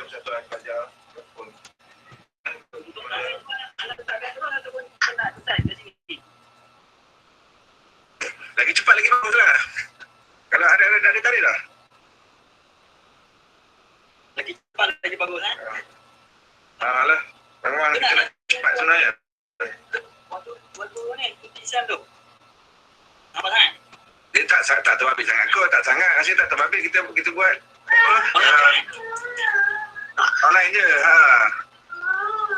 persatuan pelajar pun. Lagi cepat lagi bagus lah. Kalau ada tadi dah. Lagi cepat lagi bagus lah. Lah. Memang kita nak cepat sebenarnya. Waktu ni petition tu. Apa sangat? Dia tak terhabis sangat. Kau tak sangat. Asyik tak terhabis kita buat. Online je.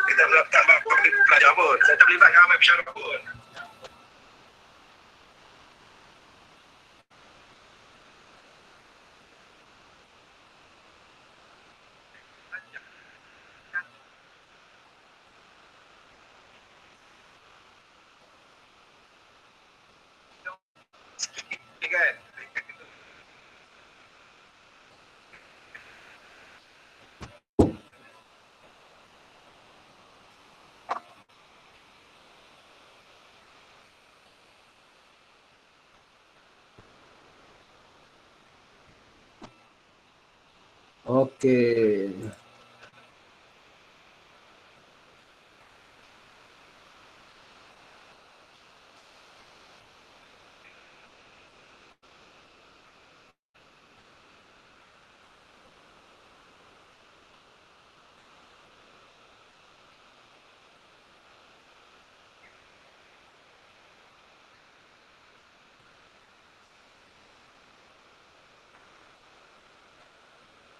Kita tak belajar pun. Saya tak terlibat dengan masyarakat pun. Kan? Okey.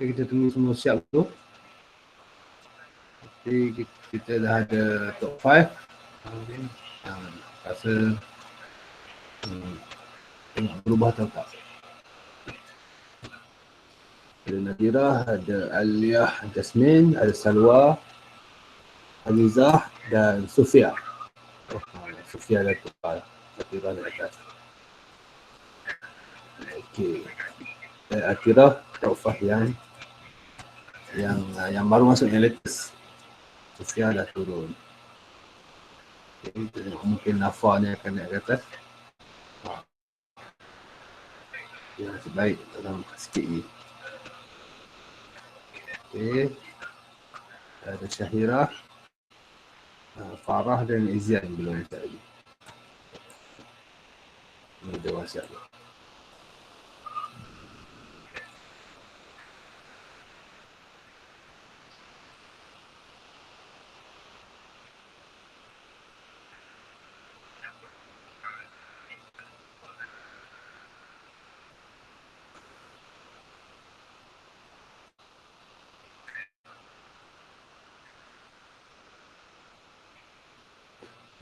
Okay, kita tunggu semua siap tu. Jadi kita dah ada top 5. Rasa tengok berubah atau tak. Ada Nadira, ada Aliyah, Jasmine, ada Salwa, Alizah dan Sofia. Sofia dah tukar. Nadira di atas. Okey. Dan Akira top 5 yang baru masuk yang latest. Sofia dah turun. Okay, mungkin Nafa ni akan naik ke atas. Ya, nasib baik dalam sikit ni. Okay. Ada Syahira, Farah dan Izian belum siap lagi. Ini dia siap lagi.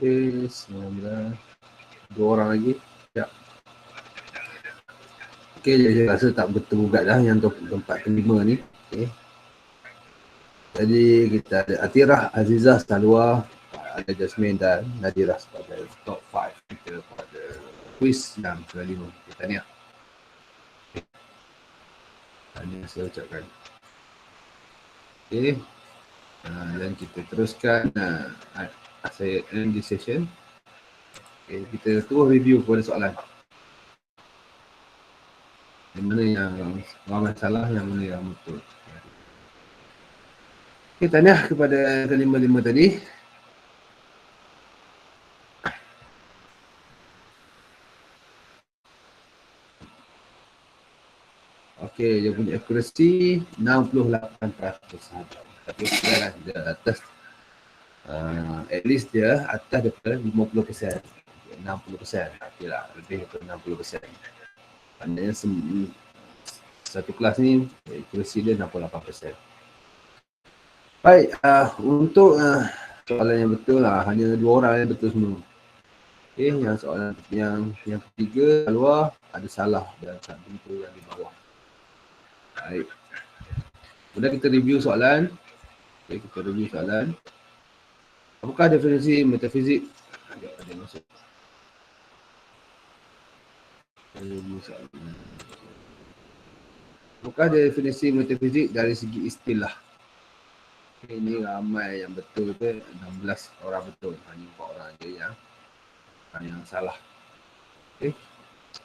Okay, 19. 2 orang lagi. Ya. Okay, saya rasa tak betul juga dah yang tempat kelima ni. Okay. Jadi kita ada Atirah, Azizah, Salwa, ada Jasmine dan Nadira sebagai top 5 kita pada quiz yang kelima. Kita ni. Ini saya ucapkan. Okay. Dan kita teruskan saya end the session. Okay, kita terus review kepada soalan. Yang mana yang ramai salah, yang mana yang betul. Okay, tahniah kepada kelima-lima tadi. Okay, dia punya accuracy 68% sahaja. Tapi sekarang dia atas at least dia atas daripada 50%. 60%. Okay lah, lebih daripada 60%. Maknanya satu kelas ni accuracy dia 68%. Baik, untuk soalan yang betul lah, hanya 2 orang yang betul semua. Okay, yang soalan yang ketiga keluar ada salah dan satu yang di bawah. Baik. Kemudian kita review soalan. Okay, kita review soalan. Apakah definisi metafizik? Ada masuk. Review soalan. Apakah definisi metafizik dari segi istilah? Okay, ini ramai yang betul ke 16 orang betul. Hanya 4 orang saja yang salah. Okay.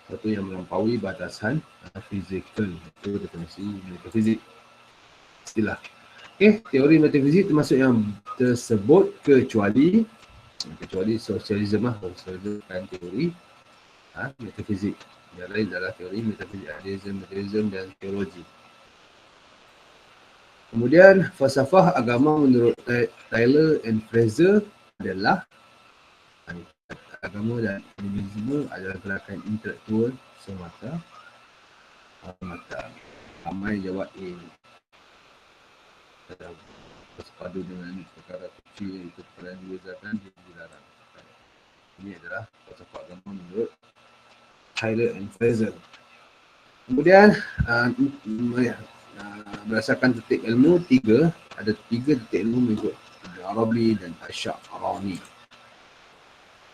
Satu yang melampaui batasan fizikal. Itu definisi metafizik istilah. Teori metafizik termasuk yang tersebut kecuali sosialisme lah. Sosialisme bukan teori metafizik. Yang lain adalah teori metafizik, materialism dan teologi. Kemudian falsafah agama menurut Taylor and Fraser adalah agama dan animisme adalah gerakan intelektual semata. Ramai jawab A. Bersepadu dengan perkara kecil itu perkara dibezakan dan dilarang. Ini adalah falsafah agama menurut Taylor and Fraser. Kemudian berdasarkan titik ilmu ada tiga titik ilmu mengikut Arabi dan Asy'arani.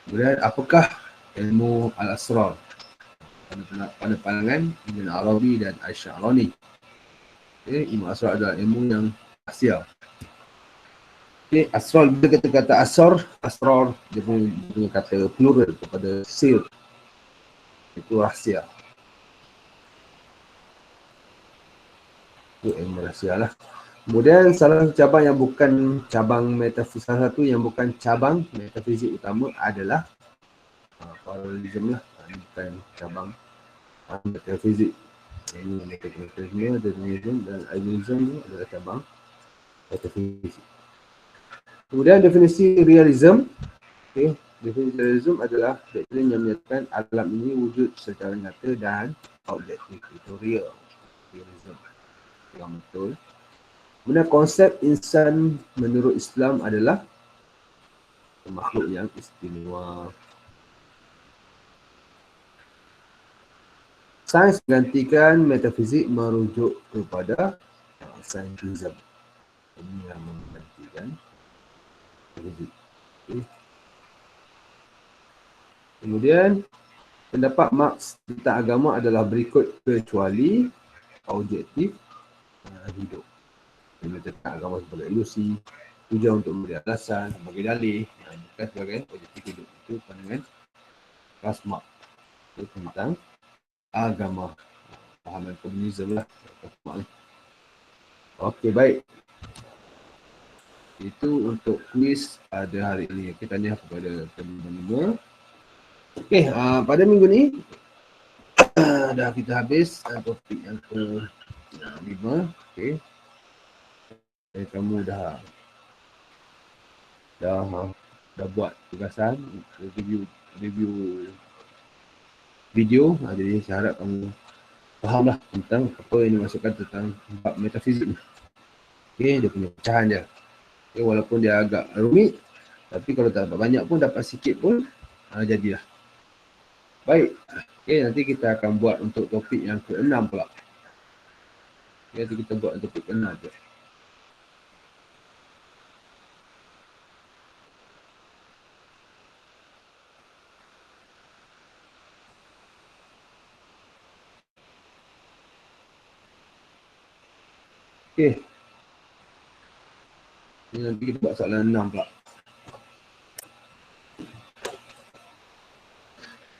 Kemudian apakah ilmu al-asrar pada pandangan Ibn Arabi dan Asy'arani? Ilmu asrar adalah ilmu yang rahsia. Asrar, bila kita kata asrar dia punya kata plural kepada sir, itu rahsia. Itu ilmu rahsia lah. Kemudian salah satu yang bukan cabang metafizik utama adalah paralelisme lah. Ini bukan cabang metafizik. Ini metafizik, determinism dan idealism adalah cabang metafizik. Kemudian definisi realism. Definisi realism adalah doktrin yang menyatakan alam ini wujud secara nyata dan objektif. Itu real. Realism yang betul. Kemudian konsep insan menurut Islam adalah makhluk yang istimewa. Sains menggantikan metafizik merujuk kepada saintisme. Ini yang menggantikan metafizik. Kemudian pendapat Marx tentang agama adalah berikut kecuali objektif hidup. Dia tentang agama sebagai ilusi, tujuan untuk memberi alasan, sebagai dalih, bukan sebagai objektif hidup. Itu pandangan Marx. Itu tentang agama. Pahaman komunisme lah. Okey, baik. Itu untuk kuis pada hari ini. Kita tanya kepada teman-teman. Okey, pada minggu ni dah kita habis topik yang ke-5. Okey. Kamu dah buat tugasan review video. Jadi saya harap kamu fahamlah tentang apa yang dimasukkan tentang bab metafizik ni. Okey, dia punya pecahan dia. Okay, walaupun dia agak rumit, tapi kalau tak dapat banyak pun, dapat sikit pun, jadilah. Baik. Okey, nanti kita akan buat untuk topik yang ke-6 pula. Okay, nanti kita buat topik ke-6 tu. Okey. Ini nanti kita buat soalan 6 pula.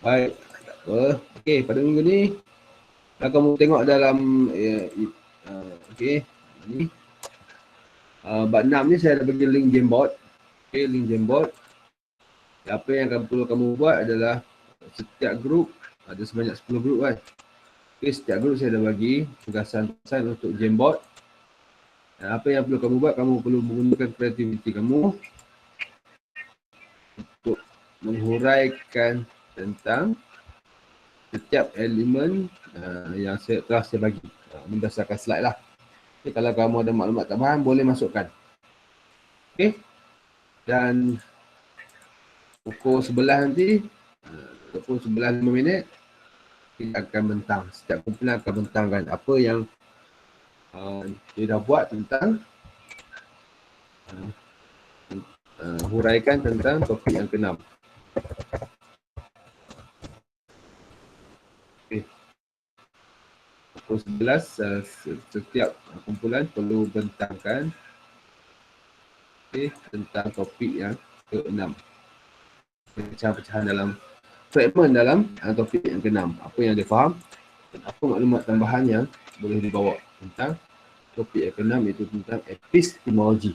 Baik. Tak apa. Okey, pada minggu ni kalau kamu tengok dalam okey, ni bab 6 ni saya ada bagi link Jamboard. Okey, link Jamboard. Apa yang perlu kamu buat adalah setiap grup ada sebanyak 10 grup kan. Okey, setiap grup saya ada bagi tugasan untuk Jamboard. Dan apa yang perlu kamu buat, kamu perlu menggunakan kreativiti kamu untuk menghuraikan tentang setiap elemen yang telah saya bagi. Berdasarkan slide lah. Okay, kalau kamu ada maklumat tambahan, boleh masukkan. Okey. Dan pukul 11 nanti, pukul 11:05 minit, kita akan bentang. Setiap kumpulan akan bentangkan apa yang dia dah buat tentang huraikan tentang topik yang ke-6. Okay. Pukul 11 setiap kumpulan perlu bentangkan tentang topik yang ke-6. Pecahan-pecahan dalam fragmen dalam topik yang ke-6. Apa yang dia faham dan apa maklumat tambahan yang boleh dibawa tentang Topik yang keenam iaitu tentang epistemologi.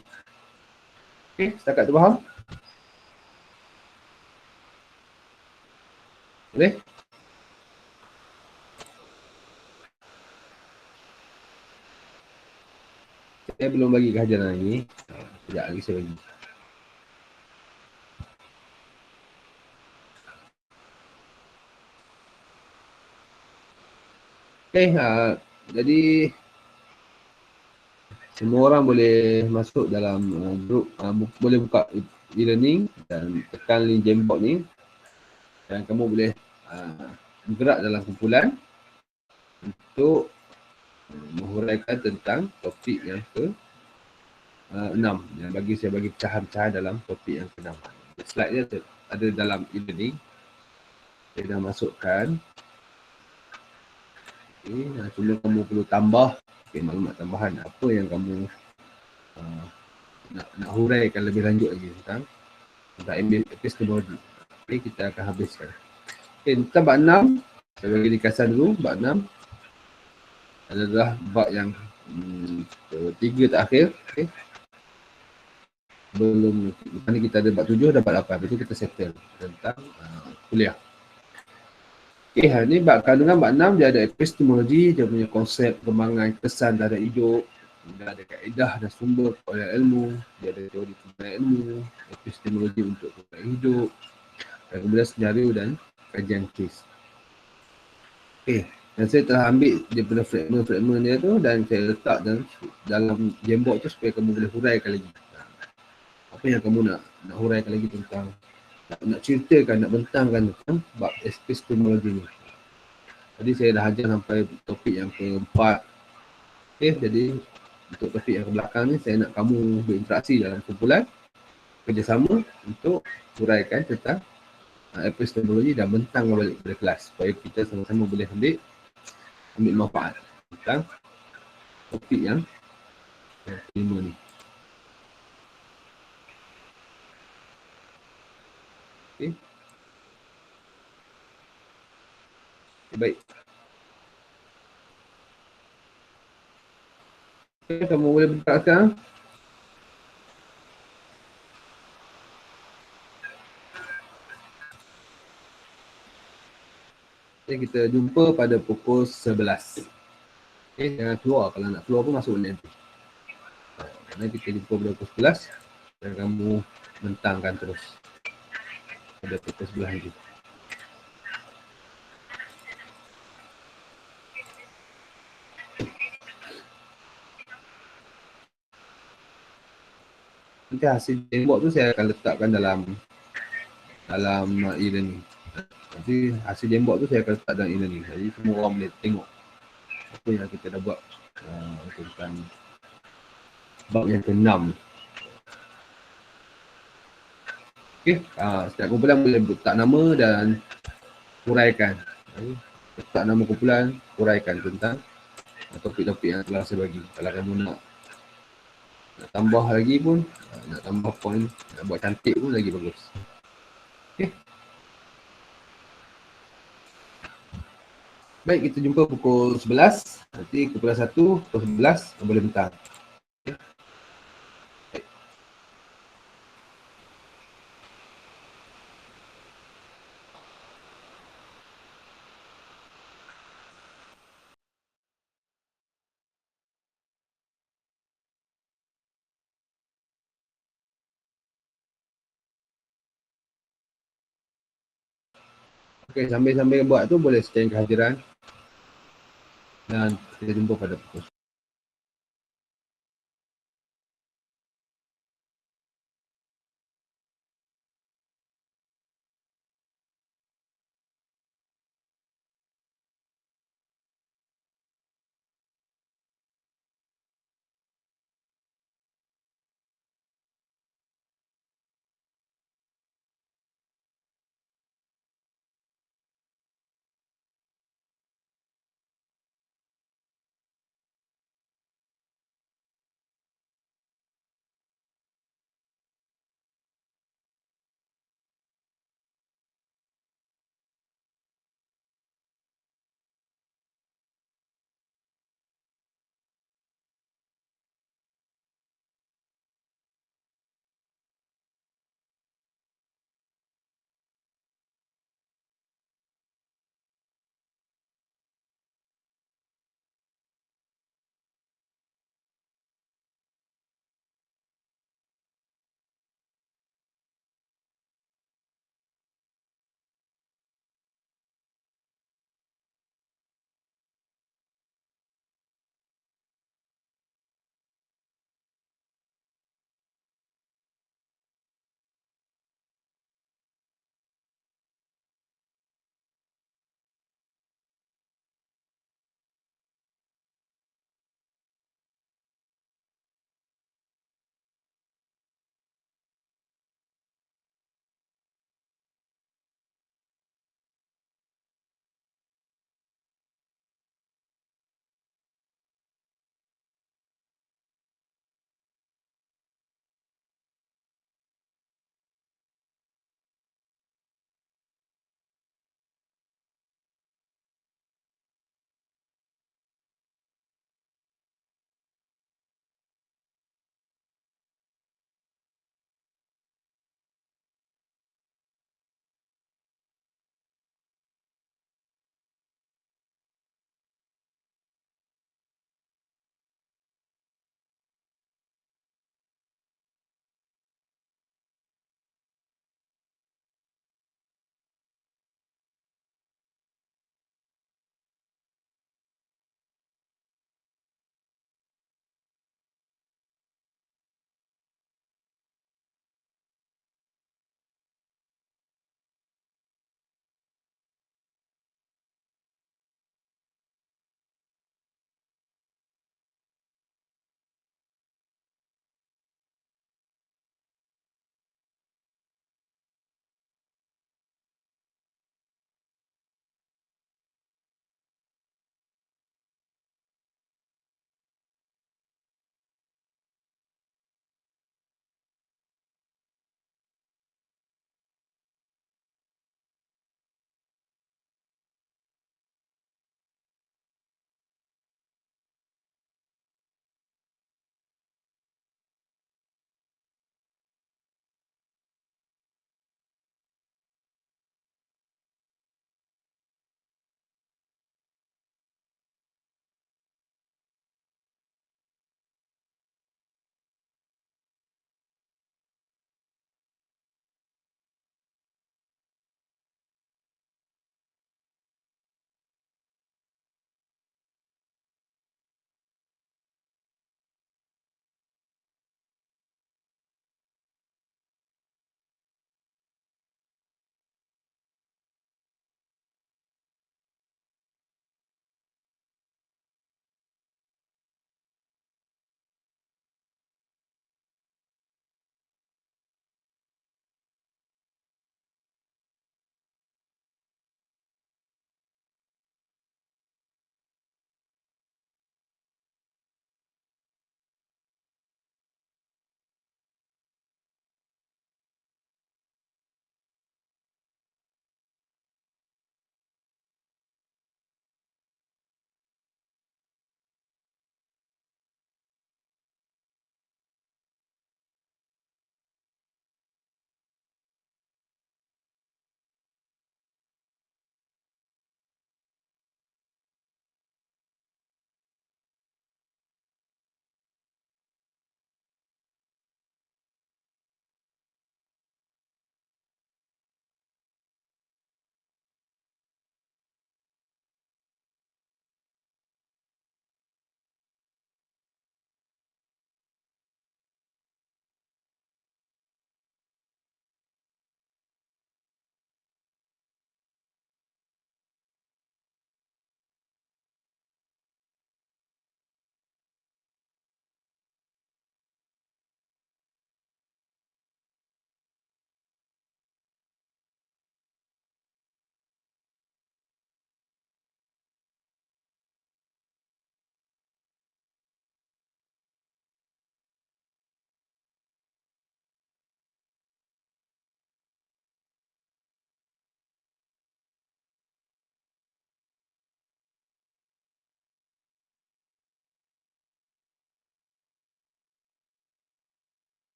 Okey, setakat tu faham? Boleh? Saya belum bagi kajian lagi. Sekejap lagi saya bagi. Okey, jadi semua orang boleh masuk dalam grup, boleh buka e-learning dan tekan link Jamboard ni dan kamu boleh bergerak dalam kumpulan untuk menghuraikan tentang topik yang ke-6 yang saya bagi pecahan-pecahan dalam topik yang ke-6. Slide dia ada dalam e-learning. Saya dah masukkan. Okay, cuma kamu perlu tambah maklumat tambahan apa yang kamu nak huraikan lebih lanjut lagi tentang epistemologi. Okay, kita akan habiskan. Okay, tentang bab 6, saya bagi ringkasan dulu. Bab 6 adalah bab yang ketiga terakhir. Okay. Belum, ni kita ada bab 7 dan bab 8. Lepas tu kita settle tentang kuliah. Okay, hari ni bab kandungan bab 6 dia ada epistemologi, dia punya konsep perkembangan kesan terhadap hidup, dia ada kaedah dan sumber perolehan ilmu, dia ada teori perkembangan ilmu, epistemologi untuk perkembangan hidup, dan kemudian senario dan kajian kes. Okay, dan saya telah ambil dia punya fragment dia tu dan saya letak dalam Jamboard tu supaya kamu boleh huraikan lagi. Apa yang kamu nak huraikan lagi tentang, nak ceritakan, nak bentangkan tentang bab epistemologi ni. Tadi saya dah ajar sampai topik yang keempat. Okay, jadi untuk topik yang ke belakang ni saya nak kamu berinteraksi dalam kumpulan kerjasama untuk huraikan tentang epistemologi dan bentang balik kepada kelas supaya kita sama-sama boleh ambil manfaat tentang topik yang kelima ni. Okay. Baik. Okay, kamu boleh buka sekarang. Okay, kita jumpa pada pukul 11. Okay, jangan keluar. Kalau nak keluar pun masuk nanti. Nanti kita jumpa pada pukul 11 dan kamu bentangkan terus pada pukul 11 nanti. Nanti hasil tembok tu saya akan letakkan dalam e-learning. Nanti hasil tembok tu saya akan letak dalam e-learning. Jadi semua orang boleh tengok apa yang kita dah buat tentang bab yang ke-6. Okay, setiap kumpulan boleh letak nama dan huraikan. Letak nama kumpulan, huraikan tentang topik-topik yang telah saya bagi. Kalau kamu nak tambah lagi pun, nak tambah point, nak buat cantik pun lagi bagus. Okay. Baik, kita jumpa pukul 11. Nanti kumpulan 1, pukul 11, boleh bentang. Okay. Okay, sambil-sambil buat tu boleh scan kehadiran dan kita jumpa pada pukul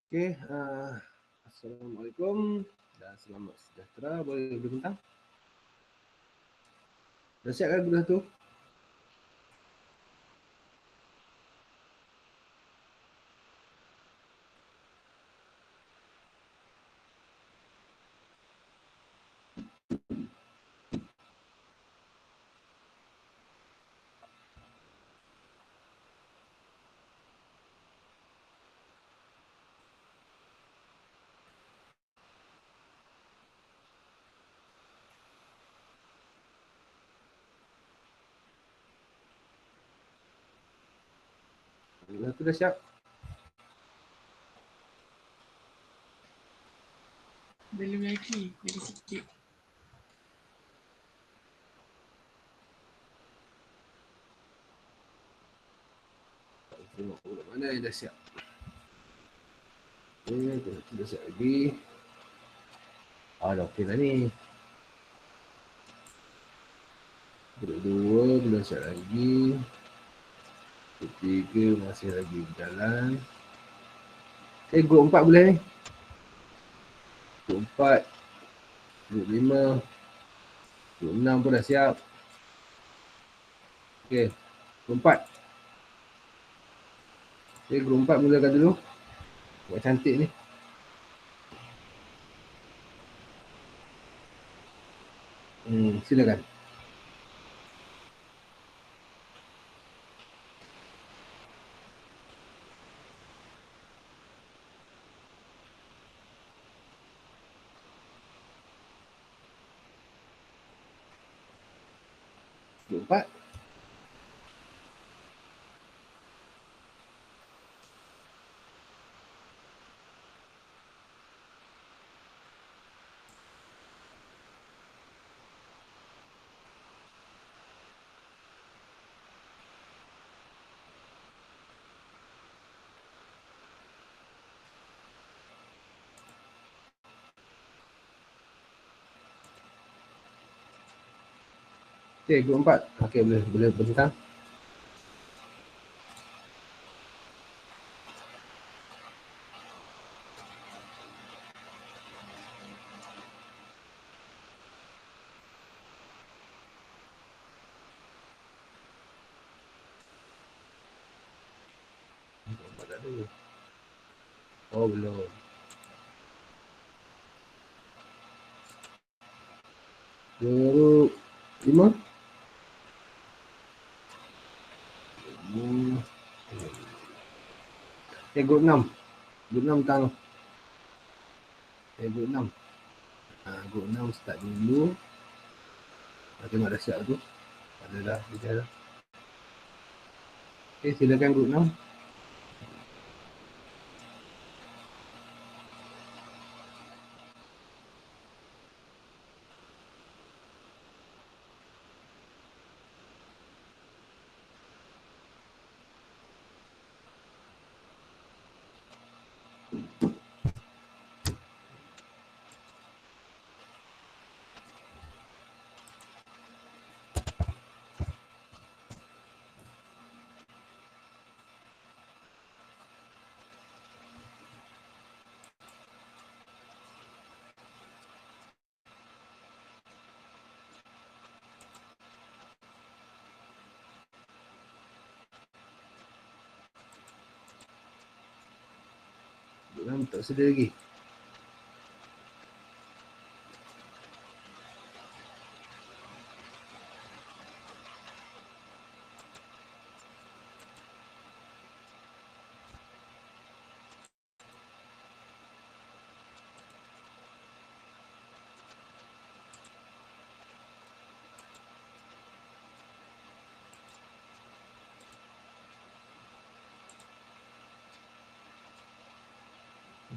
Okey, Assalamualaikum dan selamat sejahtera. Boleh berbintang? Dah siap kan guru satu? Guru satu dah siap? Belum lagi sikit. Tengok guru mana yang dah siap. Okey, guru satu dah siap lagi. Dah okey dah ni. Guru dua belum siap lagi. Guru tiga masih lagi berjalan. Guru empat boleh ni? Guru empat, guru lima, guru enam pun dah siap. Okey, guru empat. Okey, guru empat mulakan dulu. Buat cantik ni. Silakan. Guru empat. Okey, guru empat. Okey, boleh berbintang. Guru empat tak ada. Oh, belum. Guru lima. Okey, guru enam. Guru enam tang. Okey, guru enam. Guru enam start dulu. Tengok dah siap tu. Ada dah, dia dah. Okey, silakan guru enam. Guru enam tak sedia lagi.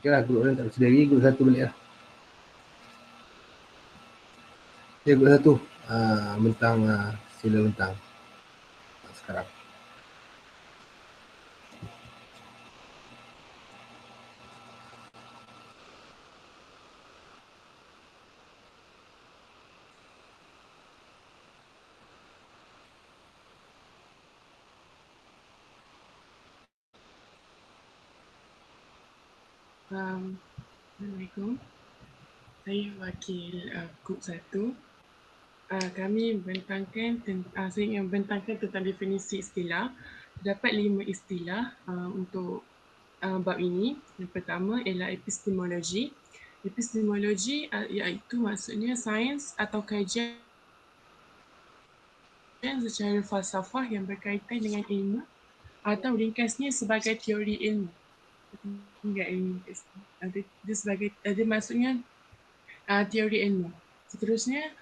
Okeylah, guru enam tak sedia lagi. Guru satu balik lah. Okey, guru satu. Bentang, sila bentang. Sekarang. Assalamualaikum. Saya wakil Kub 1. Kami saya ingin membentangkan tentang definisi istilah. Terdapat 5 istilah untuk bab ini. Yang pertama ialah epistemologi. Epistemologi iaitu maksudnya sains atau kajian secara falsafah yang berkaitan dengan ilmu atau ringkasnya sebagai teori ilmu. Dia maksudnya teori ilmu. Seterusnya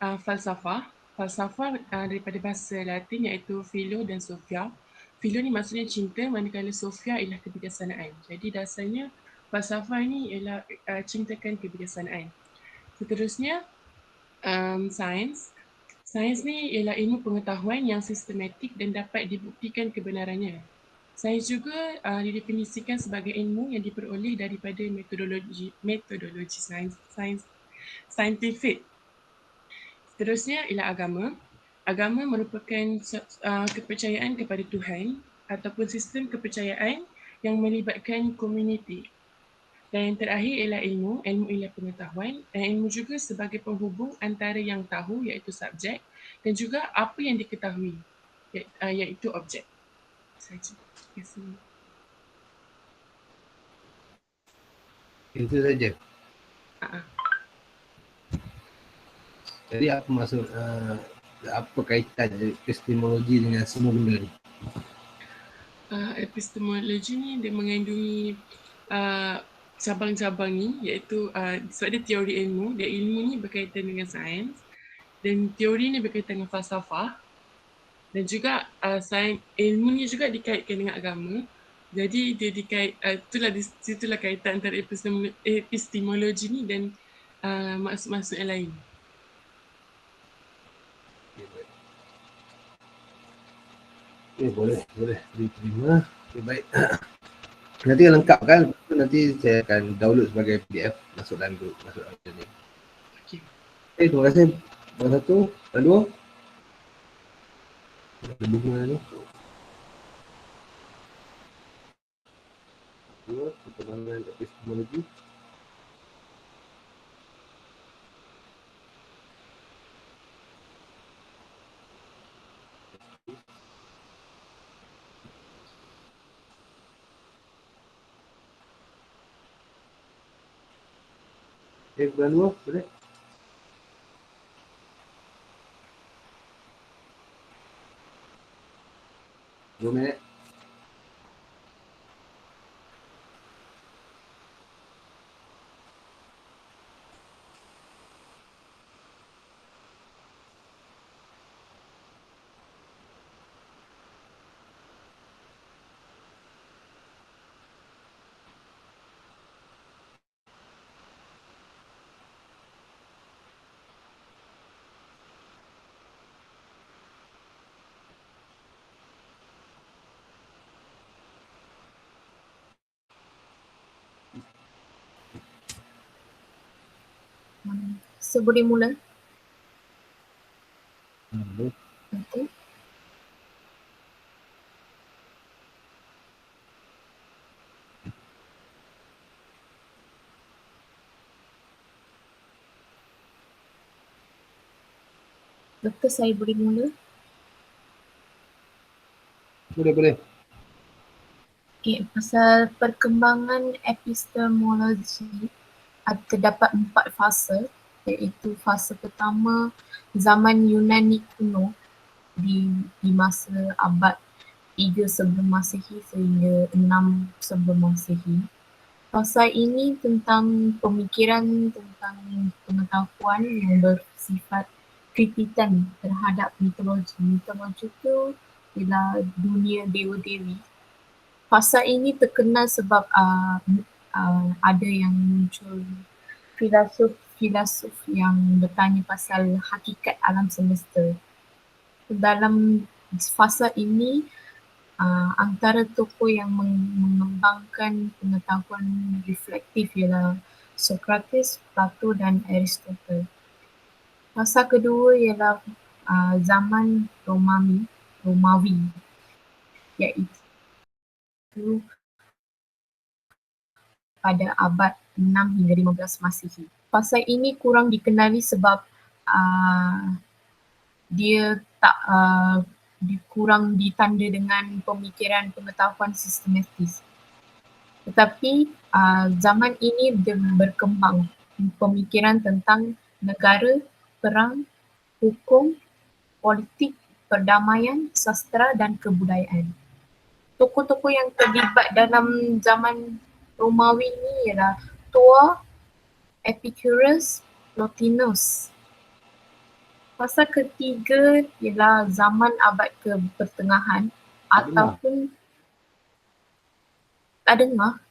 falsafah. Falsafah daripada bahasa Latin iaitu philo dan sophia. Philo ni maksudnya cinta, manakala sophia ialah kebijaksanaan. Jadi dasarnya falsafah ni ialah cintakan kebijaksanaan. Seterusnya sains. Sains ni ialah ilmu pengetahuan yang sistematik dan dapat dibuktikan kebenarannya. Sains juga didefinisikan sebagai ilmu yang diperoleh daripada metodologi saintifik. Seterusnya ialah agama. Agama merupakan kepercayaan kepada Tuhan ataupun sistem kepercayaan yang melibatkan komuniti. Dan yang terakhir ialah ilmu. Ilmu ialah pengetahuan dan ilmu juga sebagai penghubung antara yang tahu iaitu subjek dan juga apa yang diketahui iaitu objek. Saja. Terima kasih. Itu saja. Jadi apa maksud apa kaitan epistemologi dengan semua benda ni? Epistemologi ni dia mengandungi cabang-cabang ni iaitu sebab dia teori ilmu, dia ilmu ni berkaitan dengan sains dan teori ni berkaitan dengan falsafah dan juga ilmu ni juga dikaitkan dengan agama. Jadi dia itulah kaitan antara epistemologi ni dan maksud-maksud yang lain. Boleh diterima. Okay, baik. Nanti lengkap kan, nanti saya akan download sebagai PDF masuk dalam grup, masuk dalam ni. Okey. Terima kasih. Nombor 1, nombor 2. Ada bunga ni. 2, perkembangan epistemologi. Bulan 2, boleh? Dua minit. So, boleh mula? Boleh. Okay. Doktor, saya boleh mula? Boleh. Okay, pasal perkembangan epistemologi terdapat 4 fasa, iaitu fasa pertama zaman Yunani kuno di masa abad 3 sebelum Masehi sehingga 6 sebelum Masehi. Fasa ini tentang pemikiran tentang pengetahuan yang bersifat kritikan terhadap mitologi. Mitologi itu ialah dunia dewa-dewi. Fasa ini terkenal sebab ada yang muncul filosof yang bertanya pasal hakikat alam semesta. Dalam fasa ini, antara tokoh yang mengembangkan pengetahuan reflektif ialah Socrates, Plato dan Aristotle. Fasa kedua ialah zaman Romawi, iaitu pada abad 6 hingga 15 Masihi. Fasa ini kurang dikenali sebab dia kurang ditanda dengan pemikiran pengetahuan sistematis. Tetapi zaman ini berkembang pemikiran tentang negara, perang, hukum, politik, perdamaian, sastra dan kebudayaan. Tokoh-tokoh yang terlibat dalam zaman Romawi ini ialah Stoa, Epicurus, Plotinus. Fasa ketiga ialah zaman abad pertengahan ataupun tak dengar.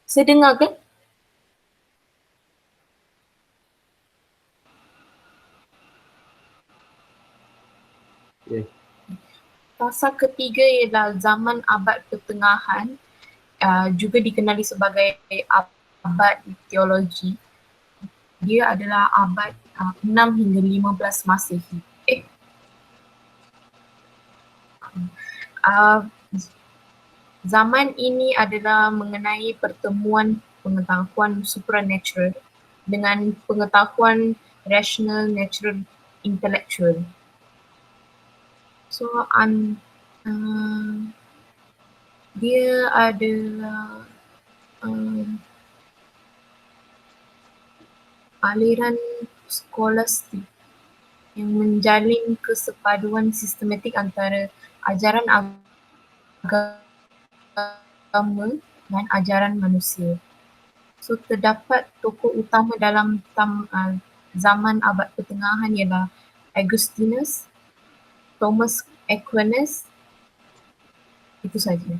Saya dengar kan? Okay. Fasa ketiga ialah zaman abad pertengahan, juga dikenali sebagai abad teologi. Dia adalah abad 6 hingga 15 Masihi. Zaman ini adalah mengenai pertemuan pengetahuan supernatural dengan pengetahuan rational natural intellectual. So dia adalah aliran skolastik yang menjalin kesepaduan sistematik antara ajaran agama dan ajaran manusia. So terdapat tokoh utama dalam zaman abad pertengahan ialah Augustinus, Thomas Aquinas, itu saja.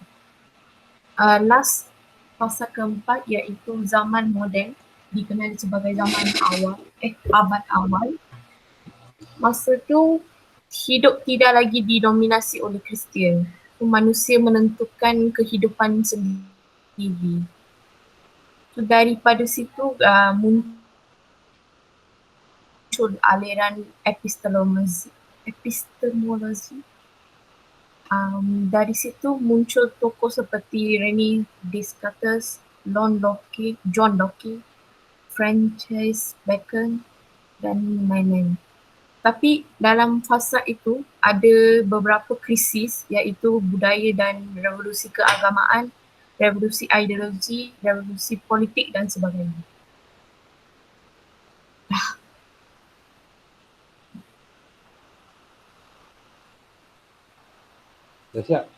Last fasa keempat iaitu zaman moden, dikenali sebagai zaman awal, abad awal. Masa tu hidup tidak lagi didominasi oleh Kristian. Manusia menentukan kehidupan sendiri. So, daripada situ muncul aliran epistemologi. Dari situ muncul tokoh seperti René Descartes, John Locke, Francis Bacon dan lain-lain. Tapi dalam fasa itu ada beberapa krisis iaitu budaya dan revolusi keagamaan, revolusi ideologi, revolusi politik dan sebagainya. Dah siap?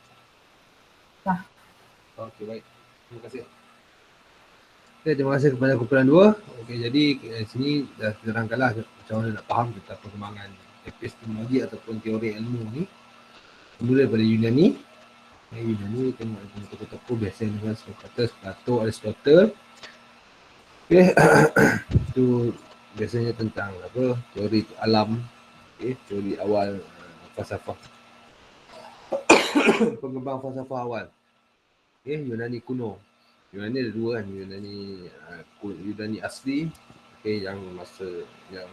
Dah. Okey, baik. Terima kasih. Okay, terima kasih kepada kumpulan 2. Okey, jadi sini dah terangkanlah macam mana nak faham tentang perkembangan epistemologi ataupun teori ilmu ni. Mula daripada Yunani. Yunani tengok tokoh-tokoh biasa dengan Socrates, Plato, Aristotle. Okey, itu biasanya tentang apa? Teori alam, teori awal falsafah. Pengembang falsafah awal. Yunani kuno. Yunani ada dua kan, Yunani asli, yang masa yang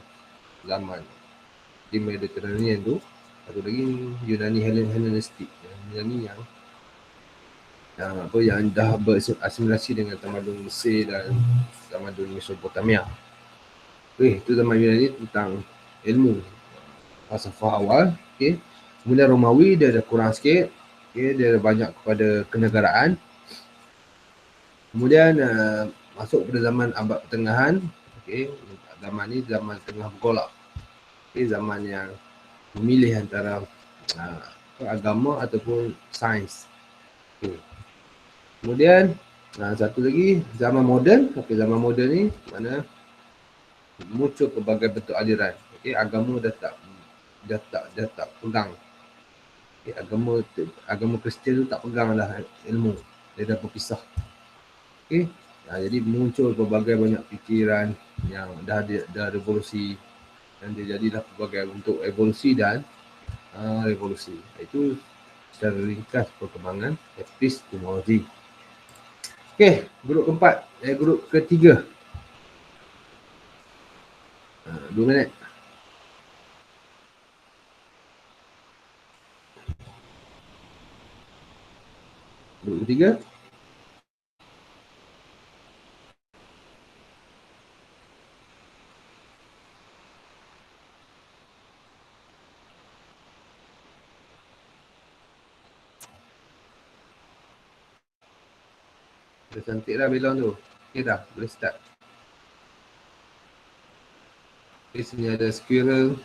zaman di Mediterranean tu, satu lagi Yunani Hellenistik, Yunani yang dah berasimilasi dengan tamadun Mesir dan tamadun Mesopotamia. Itu zaman Yunani tentang ilmu falsafah awal. Kemudian Romawi dia ada kurang sikit, dia ada banyak kepada kenegaraan. Kemudian masuk pada zaman abad pertengahan. Zaman ni zaman tengah bergolak. Zaman yang memilih antara agama ataupun sains. Kemudian satu lagi zaman moden. Zaman moden ni mana muncul pelbagai bentuk aliran. Agama dah tak pegang. Agama Kristian tu tak pegang dah ilmu. Dia dah berpisah. Jadi muncul pelbagai banyak fikiran yang dah revolusi dan dia jadilah pelbagai bentuk evolusi dan revolusi. Itu secara ringkas perkembangan epistemologi. Grup keempat, grup ketiga. 2 minit. ketiga. Dah cantik dah belon tu. Okay dah, boleh start. Di sini ada squirrel,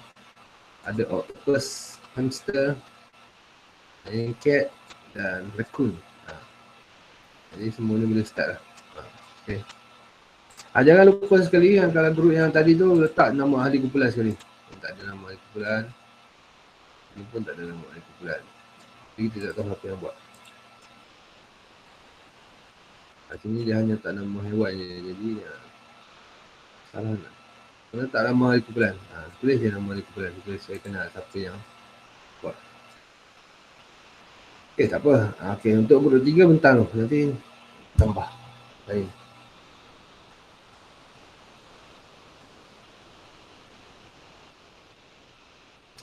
ada octopus, hamster, cat dan raccoon. Jadi semua ni boleh start lah. Okay. Jangan lupa sekali yang kalau group yang tadi tu letak nama ahli kumpulan sekali. Tak ada nama ahli kumpulan. Ini pun tak ada nama ahli kumpulan. Jadi kita tak tahu apa yang buat. Kat sini dia hanya tak nama hewan je. Jadi salah nak. Kalau tak nama ahli kumpulan. Tulis je nama ahli kumpulan. Kita saya kenal siapa yang buat. Okay, tak apa. Okay, untuk group 3 bentang tu. Nanti tambah lain.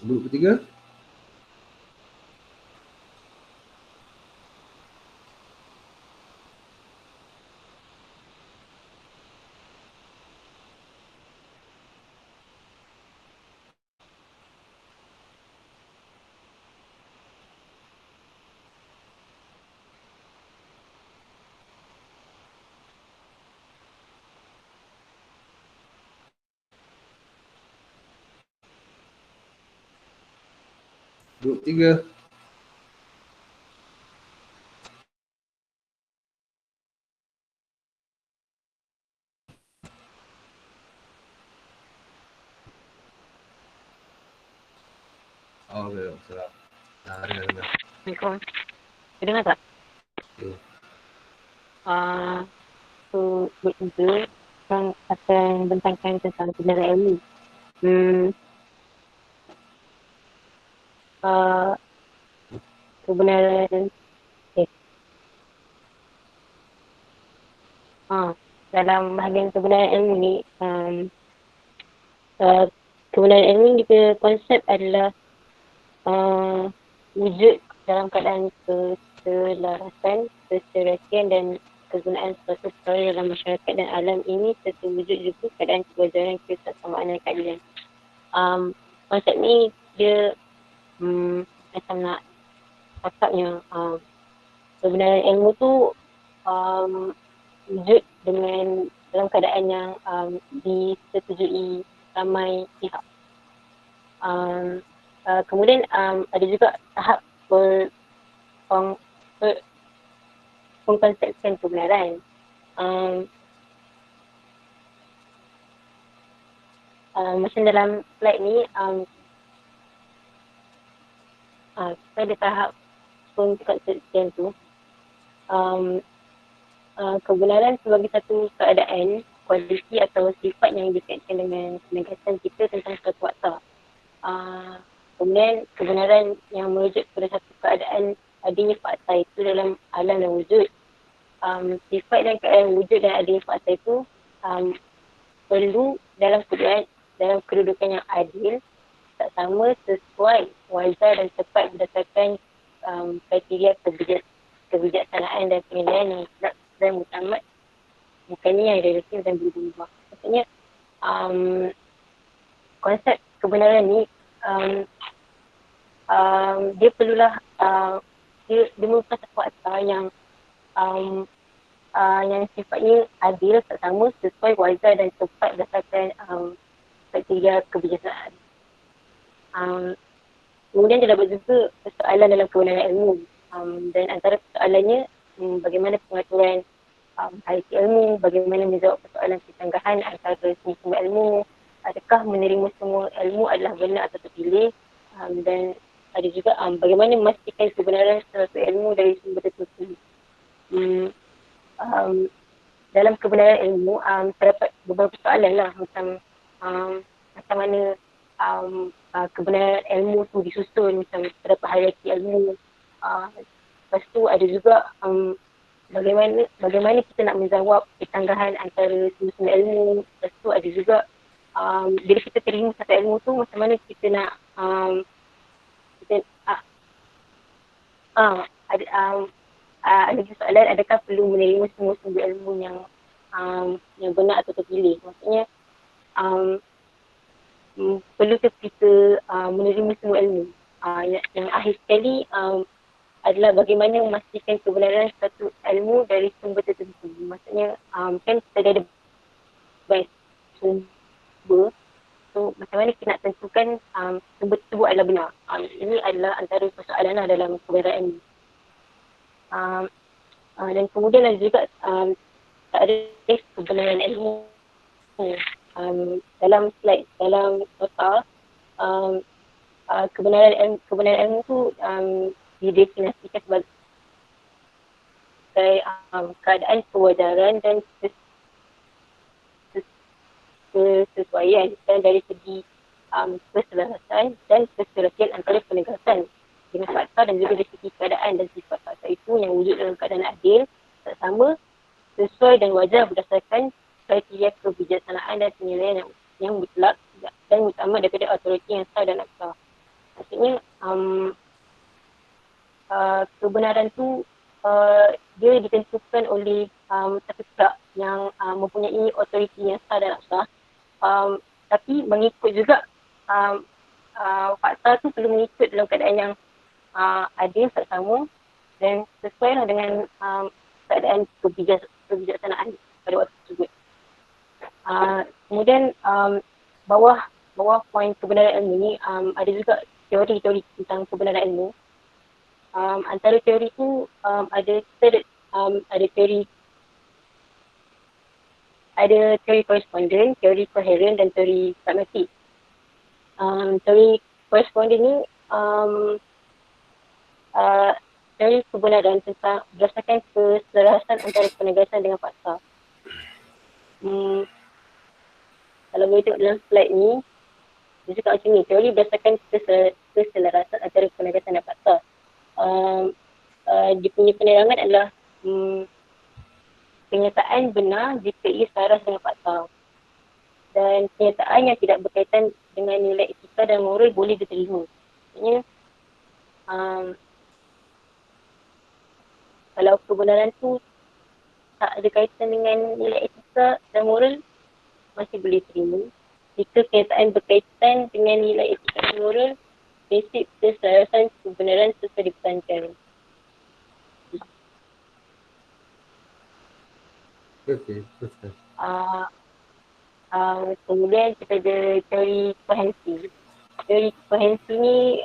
Group ketiga. Group 3. Oh, okay. Salah. Dengar. Assalamualaikum. Dengar tak? Okay. So, bertiga yang akan bentangkan tentang kebenaran ilmu. Kebenaran dalam bahagian kebenaran ilmu ni, kebenaran ilmu ni konsep adalah wujud dalam keadaan keselarasan, keserasian dan kegunaan suatu perkara dalam masyarakat dan alam ini serta wujud juga keadaan kewajaran, kesesamaan dan keadilan. Konsep ni dia macam nak cakapnya kebenaran ilmu tu wujud dengan dalam keadaan yang disetujui ramai pihak. Kemudian ada juga tahap pengkonsepsian kebenaran. Macam dalam slide ni, kita ada tahap pengkonsepsian tu. Kebenaran sebagai satu keadaan, kualiti atau sifat yang dikaitkan dengan penegasan kita tentang suatu fakta. Kemudian kebenaran yang merujuk kepada satu keadaan adanya fakta itu dalam alam dan wujud. Sifat dan keadaan wujud dan adanya fakta itu perlu dalam kedudukan yang adil, tak sama, sesuai, wajar dan tepat berdasarkan kriteria kebijaksanaan dan penilaian yang sedap dan mutamat, bukannya yang relatif dan berubah. Maksudnya konsep kebenaran ni dia perlulah dia merupakan satu fakta yang sifatnya adil, tak sama, sesuai, wajar dan tepat berdasarkan kriteria kebijaksanaan. Kemudian terdapat juga persoalan dalam kebenaran ilmu, dan antara persoalannya bagaimana pengaturan hierarki ilmu, bagaimana menjawab persoalan ketanggahan antara semua ilmu, adakah menerima semua ilmu adalah benar atau terpilih, dan ada juga bagaimana memastikan kebenaran suatu ilmu dari sumber tertentu. Dalam kebenaran ilmu terdapat beberapa soalan lah, macam mana kebenaran ilmu tu disusun, macam terdapat hierarki ilmu. Lepas tu ada juga bagaimana kita nak menjawab ketanggahan antara semua ilmu. Lepas tu ada juga bila kita terima satu ilmu tu, macam mana kita nak ada soalan, adakah perlu menerima semua sumber ilmu yang benar atau terpilih? Maksudnya perlu ke kita menerima semua ilmu. Yang akhir sekali adalah bagaimana memastikan kebenaran satu ilmu dari sumber tertentu. Maksudnya kan kita ada banyak sumber. So macam mana kita nak tentukan sumber tersebut adalah benar. Ini adalah antara persoalan dalam kebenaran ilmu. Dan kemudian ada juga tak ada kebenaran ilmu. Dalam slide, dalam nota, kebenaran ilmu tu didefinisikan sebagai keadaan kewajaran dan kesesuaian dan dari segi keselarasan dan keselarasan antara penegasan dengan fakta dan juga dari segi keadaan dan sifat fakta itu yang wujud dalam keadaan adil, seksama, sesuai dan wajar berdasarkan kriteria kebijaksanaan dan penilaian yang mutlak dan utama daripada autoriti yang sah dan absah. Maksudnya kebenaran tu dia ditentukan oleh satu pihak yang mempunyai autoriti yang sah dan absah, tapi mengikut juga fakta tu perlu mengikut dalam keadaan yang adil, seksama dan sesuai dengan keadaan kebijaksanaan pada waktu tersebut. Kemudian bawah poin kebenaran ilmu ni ada juga teori-teori tentang kebenaran ilmu. Antara teori tu ada teori koresponden, teori koheren dan teori pragmatik. Teori koresponden ni teori kebenaran tentang berdasarkan keselarasan antara penegasan dengan fakta. Kalau boleh tengok dalam slide ni, dia cakap macam ni, teori berdasarkan keselarasan antara penegasan dan fakta. Dia punya penerangan adalah kenyataan benar jika ia selaras dengan fakta. Dan kenyataan yang tidak berkaitan dengan nilai etika dan moral boleh diterima. Maksudnya, kalau kebenaran tu tak ada kaitan dengan nilai etika dan moral, masih boleh terima. Jika kenyataan berkaitan dengan nilai etika dan moral, prinsip keselarasan kebenaran sesuai dipertahankan. Okey, betul. Kemudian kita ada teori koherensi. Teori koherensi ni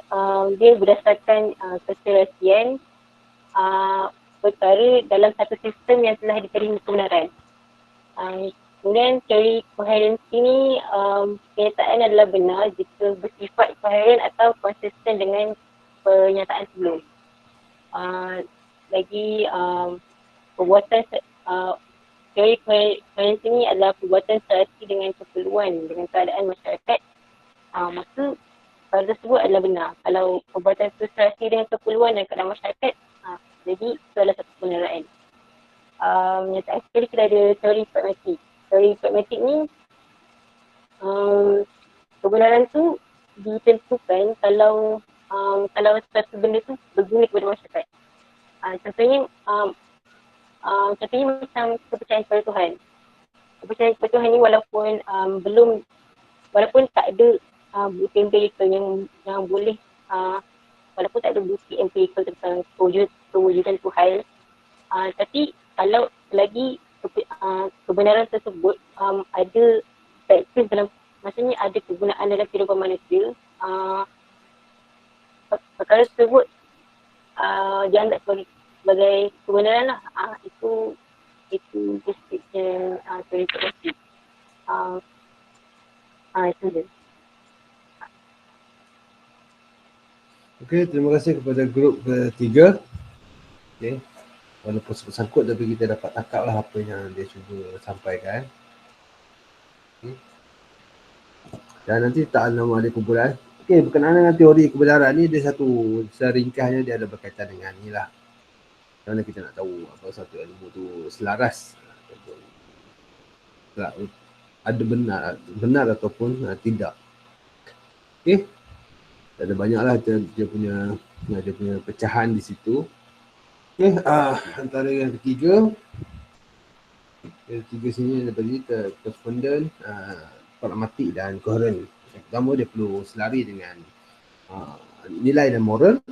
dia berdasarkan keserasian perkara dalam satu sistem yang telah diterima kebenaran. Kemudian teori koherensi ni kenyataan adalah benar jika bersifat koheren atau konsisten dengan pernyataan sebelum. Perbuatan teori koherensi ni adalah perbuatan serasi dengan keperluan, dengan keadaan masyarakat. Maka perkara tersebut adalah benar. Kalau perbuatan itu serasi dengan keperluan dan keadaan masyarakat, jadi itu adalah satu kebenaran. Yang terakhir kita ada teori pragmatik. Teori pragmatik ni kebenaran tu ditentukan kalau satu benda tu berguna kepada masyarakat. Contohnya macam kepercayaan kepada Tuhan. Kepercayaan kepada Tuhan ni walaupun tak ada bukti empirikal yang boleh walaupun tak ada bukti empirikal tentang kewujudan Tuhan, tapi kalau lagi kebenaran tersebut ada praktis dalam, maksudnya ada kegunaan dalam kehidupan manusia, perkara tersebut dianggap sebagai kebenaran lah. Itu description teori pragmatik. Itu je. Okey, terima kasih kepada grup ketiga. Okey. Walaupun sangkut tapi kita dapat tangkap lah apa yang dia cuba sampaikan. Okay. Dan nanti ta'alamu ada kumpulan. Okey, berkenaan dengan teori kebenaran ni, dia satu seringkasnya dia ada berkaitan dengan ni lah. Kerana kita nak tahu apa satu ilmu tu selaras ada benar ataupun tidak. Okey. Ada banyaklah dia punya pecahan di situ. Okay, antara yang ketiga sini ada bagi correspondent, pragmatik dan coherent. Yang pertama dia perlu selari dengan nilai dan moral.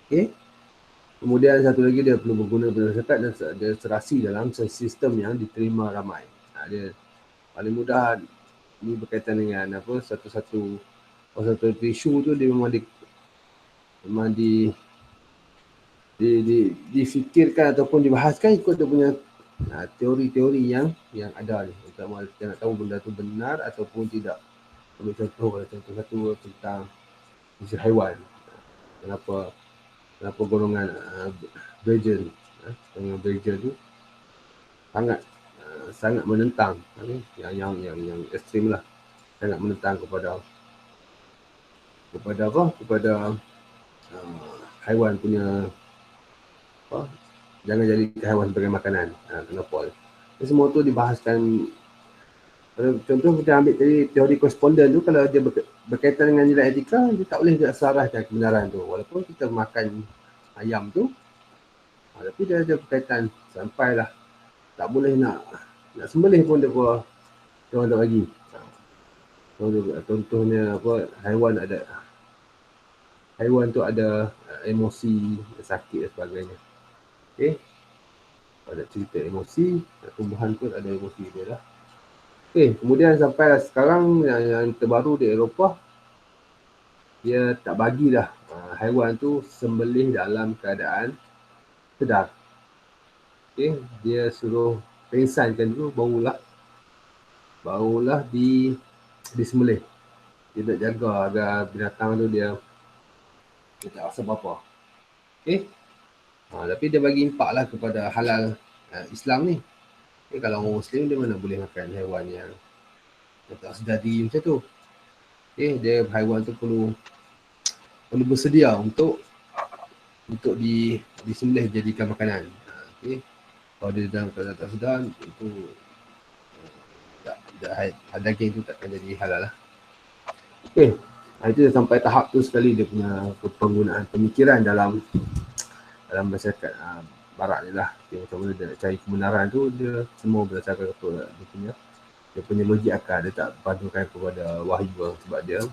Okay. Kemudian satu lagi dia perlu berguna berdasarkan dan dia serasi dalam sistem yang diterima ramai. Dia paling mudah ni berkaitan dengan apa satu-satu isu tu dia memang difikirkan ataupun dibahaskan ikut dia punya teori-teori yang ada ni. Terutama kita nak tahu benda tu benar ataupun tidak. Ambil contoh satu tentang unsur haiwan. Kenapa golongan Berger tu sangat menentang, yang ekstrim lah, sangat menentang kepada haiwan punya jangan jadi haiwan sebagai makanan. Kenapa? Semua tu dibahaskan. Contoh kita ambil tadi teori korresponden tu, kalau dia berkaitan dengan nilai etika, dia tak boleh diasarahkan kebenaran tu. Walaupun kita makan ayam tu, tapi dia ada berkaitan sampailah tak boleh nak sembelih pun dia orang tak bagi. Contohnya haiwan tu ada emosi, sakit dan sebagainya. Okay. Ada cerita emosi, tumbuhan pun ada emosi dia lah. Okay, kemudian sampai sekarang yang terbaru di Eropah, dia tak bagilah haiwan tu sembelih dalam keadaan sedar. Okay, dia suruh pengsankan dulu, barulah disembelih. Dia nak jaga agar binatang tu dia tak rasa apa-apa. Okay. Tapi dia bagi impak lah kepada halal Islam ni. Kalau orang Muslim dia mana boleh makan haiwan yang tak sedar diri macam tu. Dia haiwan tu perlu bersedia untuk disembelih jadikan makanan. Kalau dia dalam keadaan tak sedar, itu daging tu takkan jadi halal lah. Itu sampai tahap tu sekali dia punya penggunaan pemikiran dalam masyarakat barat ni lah. Macam mana dia nak cari kebenaran tu, dia semua berdasarkan dia punya logik akal. Dia tak padukan kepada wahyu lah. Sebab dia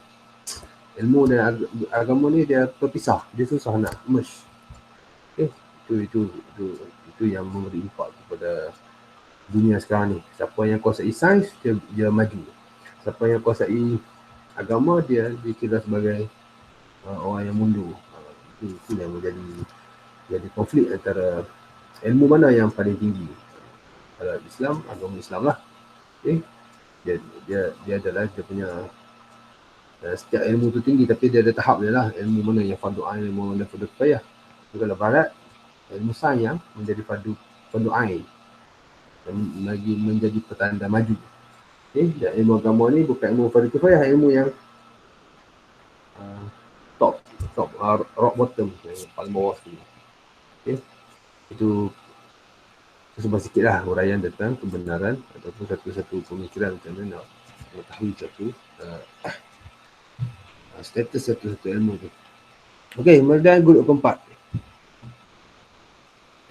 ilmu dan agama ni dia terpisah, dia susah nak merge. Itu yang memberi impak kepada dunia sekarang ni. Siapa yang kuasai sains, dia maju. Siapa yang kuasai agama, dia dikira sebagai orang yang mundur. Itu yang jadi konflik antara ilmu mana yang paling tinggi. Kalau Islam, agama Islam lah. Dia adalah dia punya setiap ilmu tu tinggi, tapi dia ada tahap dia lah. Ilmu mana yang fardu ain, ilmu mana fardu kifayah. Kalau barat, ilmu sains yang menjadi fardu ain, lagi menjadi petanda maju. Dan ilmu agama ni bukan ilmu fardu kifayah, ilmu yang top rock bottom, yang paling bawah sekali. Itu sebab sikit lah huraian tentang kebenaran ataupun satu-satu pemikiran macam mana nak mengetahui status satu-satu ilmu tu. Okey, kemudian grup keempat,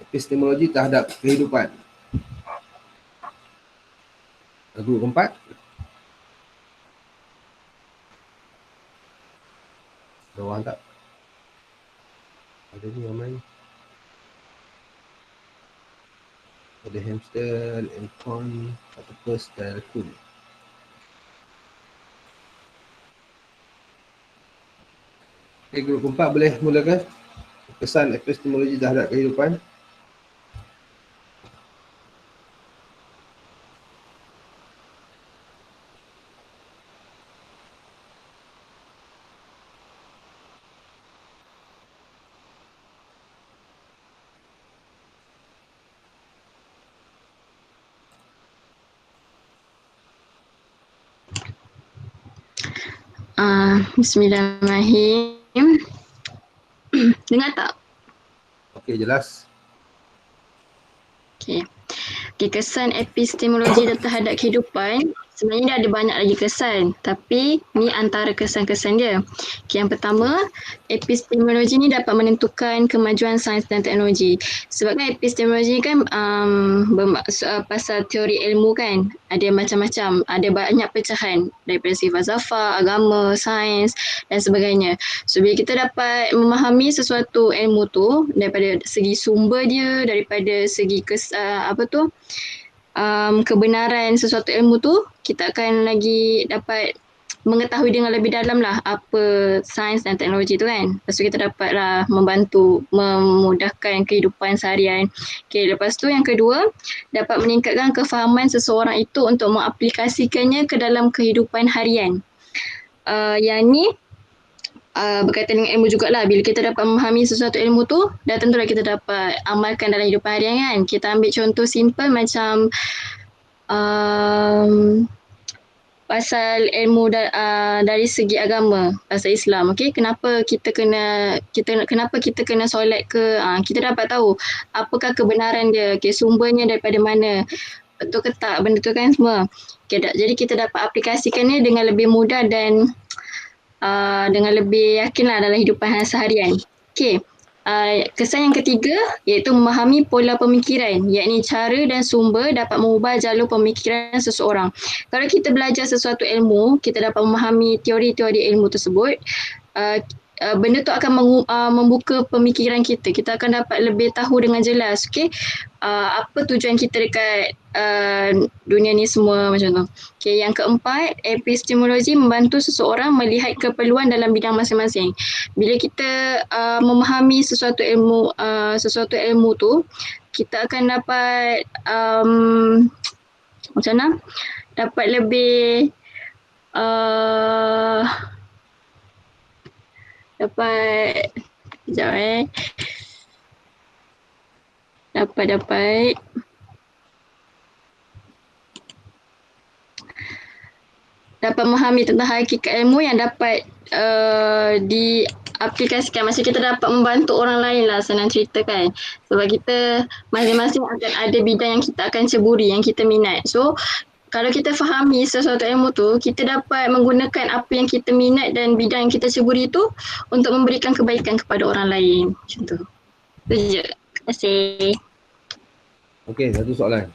epistemologi terhadap kehidupan. Grup keempat, bawah tak? Ada ni ramai. Ada hamster, acorn, octopus dan raccoon. Okay, grup keempat boleh mulakan. Kesan epistemologi terhadap kehidupan. Bismillahirrahmanirrahim. Dengar tak? Okey, jelas. Okey, kesan epistemologi terhadap kehidupan. Sebenarnya dia ada banyak lagi kesan, tapi ni antara kesan-kesan dia. Okay, yang pertama, epistemologi ni dapat menentukan kemajuan sains dan teknologi. Sebabkan epistemologi ni kan pasal teori ilmu kan, ada macam-macam, ada banyak pecahan daripada segi falsafah, agama, sains dan sebagainya. So bila kita dapat memahami sesuatu ilmu tu daripada segi sumber dia, daripada segi kebenaran sesuatu ilmu tu, kita akan lagi dapat mengetahui dengan lebih dalam lah apa sains dan teknologi tu kan. Lepas tu kita dapatlah membantu, memudahkan kehidupan seharian. Okay, lepas tu yang kedua, dapat meningkatkan kefahaman seseorang itu untuk mengaplikasikannya ke dalam kehidupan harian. Yang ni berkaitan dengan ilmu jugalah. Bila kita dapat memahami sesuatu ilmu tu, dah tentulah kita dapat amalkan dalam hidupan harian kan. Kita ambil contoh simple macam pasal ilmu dari segi agama, pasal Islam. Okay, kenapa kita kena solat ke, kita dapat tahu apakah kebenaran dia, okay, sumbernya daripada mana, betul ke tak benda tu kan semua. Okay, jadi kita dapat aplikasikannya dengan lebih mudah dan dengan lebih yakinlah dalam hidupan seharian. Okay. Kesan yang ketiga iaitu memahami pola pemikiran, yakni cara dan sumber dapat mengubah jalur pemikiran seseorang. Kalau kita belajar sesuatu ilmu, kita dapat memahami teori-teori ilmu tersebut, benda tu akan membuka pemikiran kita. Kita akan dapat lebih tahu dengan jelas, okay, apa tujuan kita dekat dunia ni semua macam tu. Okay, yang keempat, epistemologi membantu seseorang melihat keperluan dalam bidang masing-masing. Bila kita memahami sesuatu ilmu tu, kita akan dapat macam mana? Dapat lebih dapat memahami tentang hakikat ilmu yang dapat diaplikasikan. Maksudnya kita dapat membantu orang lain lah, senang cerita kan. Sebab kita masing-masing akan ada bidang yang kita akan ceburi, yang kita minat. So kalau kita fahami sesuatu ilmu tu, kita dapat menggunakan apa yang kita minat dan bidang yang kita ceburi tu untuk memberikan kebaikan kepada orang lain. Macam tu. Itu je. Terima kasih. Okey, satu soalan.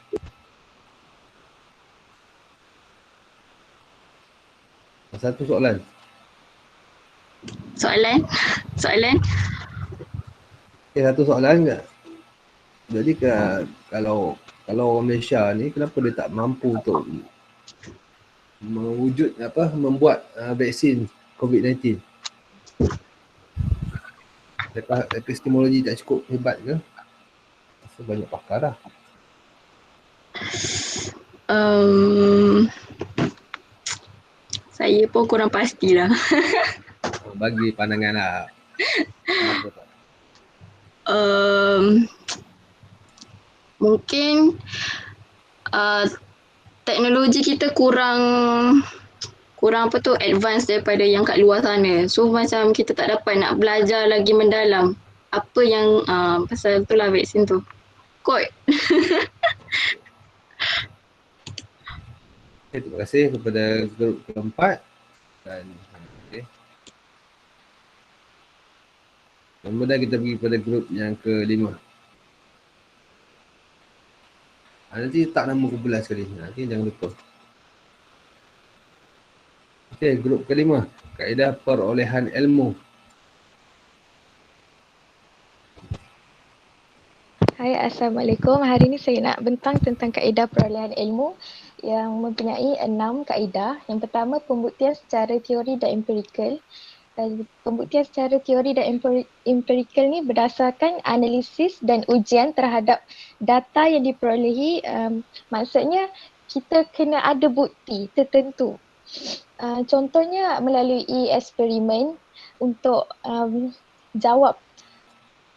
Satu soalan. Soalan? Okay, satu soalan ke? Jadi kalau orang Malaysia ni, kenapa dia tak mampu untuk membuat vaksin COVID-19? Adakah epistemologi tak cukup hebat ke? Rasa banyak pakar lah. Saya pun kurang pastilah. Bagi pandangan lah. Mungkin teknologi kita kurang advance daripada yang kat luar sana. So macam kita tak dapat nak belajar lagi mendalam apa yang pasal tu lah vaksin tu. Kot. Terima kasih kepada grup keempat dan kemudian kita pergi pada grup yang kelima. Nanti tak nama kumpulan sekali. Nanti jangan lupa. Okey, grup kelima. Kaedah perolehan ilmu. Hai, Assalamualaikum. Hari ini saya nak bentang tentang kaedah perolehan ilmu yang mempunyai 6 kaedah. Yang pertama, pembuktian secara teori dan empirikal. Pembuktian secara teori dan empirikal ni berdasarkan analisis dan ujian terhadap data yang diperolehi. Maksudnya kita kena ada bukti tertentu. Contohnya melalui eksperimen untuk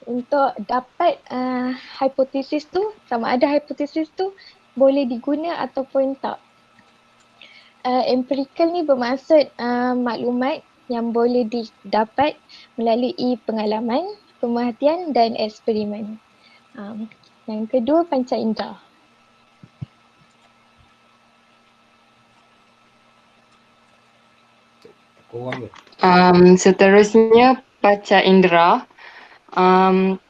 untuk dapat hipotesis tu, sama ada hipotesis tu boleh diguna ataupun tak. Empirikal ni bermaksud maklumat yang boleh didapat melalui pengalaman, pemerhatian dan eksperimen. Yang kedua, panca indera. Korang ke? Seterusnya panca indera.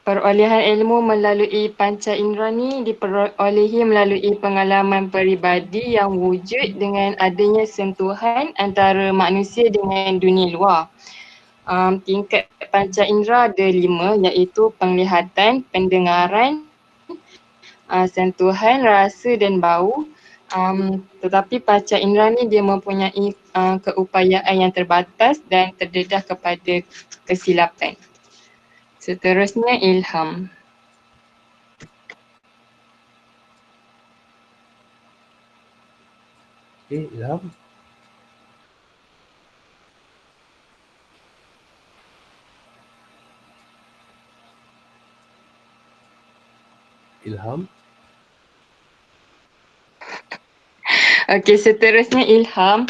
Perolehan ilmu melalui panca indera ni diperolehi melalui pengalaman peribadi yang wujud dengan adanya sentuhan antara manusia dengan dunia luar. Tingkat panca indera ada 5, iaitu penglihatan, pendengaran, sentuhan, rasa dan bau. Tetapi panca indera ni dia mempunyai keupayaan yang terbatas dan terdedah kepada kesilapan. Seterusnya ilham. Ilham. Ilham. Okey, seterusnya ilham.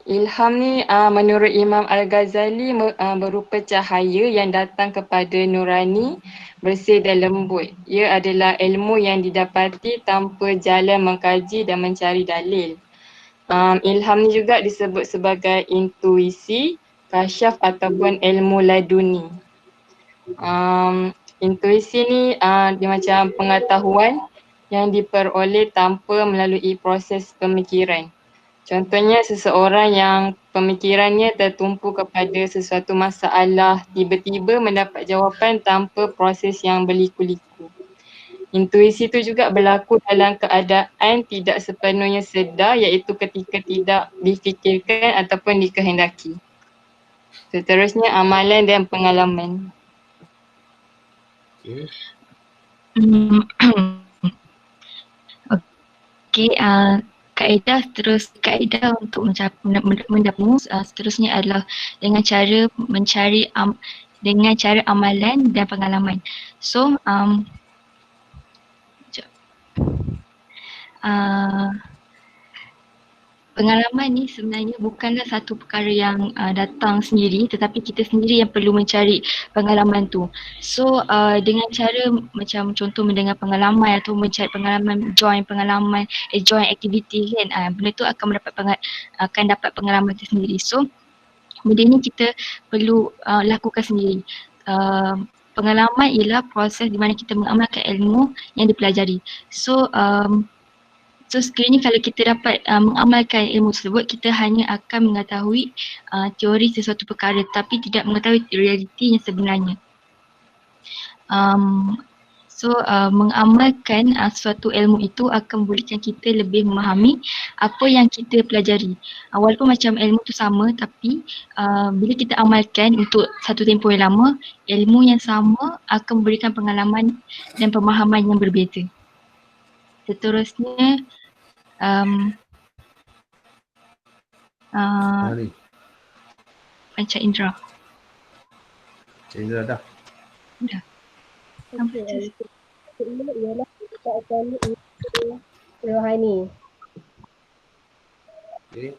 Ilham ni menurut Imam Al-Ghazali berupa cahaya yang datang kepada nurani, bersih dan lembut. Ia adalah ilmu yang didapati tanpa jalan mengkaji dan mencari dalil. Ilham ni juga disebut sebagai intuisi, kasyaf ataupun ilmu laduni. Intuisi ni dia macam pengetahuan yang diperoleh tanpa melalui proses pemikiran. Contohnya seseorang yang pemikirannya tertumpu kepada sesuatu masalah tiba-tiba mendapat jawapan tanpa proses yang berliku-liku. Intuisi itu juga berlaku dalam keadaan tidak sepenuhnya sedar, iaitu ketika tidak difikirkan ataupun dikehendaki. Seterusnya amalan dan pengalaman. Okey, kaedah untuk mendamu seterusnya adalah dengan cara dengan cara amalan dan pengalaman. So pengalaman ni sebenarnya bukanlah satu perkara yang datang sendiri, tetapi kita sendiri yang perlu mencari pengalaman tu. So dengan cara macam contoh mendengar pengalaman atau mencari pengalaman, join activity kan, benda tu akan dapat pengalaman tu sendiri. So benda ni kita perlu lakukan sendiri. Pengalaman ialah proses di mana kita mengamalkan ilmu yang dipelajari. So sekiranya kalau kita dapat mengamalkan ilmu tersebut, kita hanya akan mengetahui teori sesuatu perkara tapi tidak mengetahui realiti yang sebenarnya. Mengamalkan suatu ilmu itu akan membolehkan kita lebih memahami apa yang kita pelajari. Walaupun macam ilmu tu sama, tapi bila kita amalkan untuk satu tempoh yang lama, ilmu yang sama akan memberikan pengalaman dan pemahaman yang berbeza. Seterusnya panca indera. Panca indera dah. Dah. Okey, ini ialah akan rohani. Okey.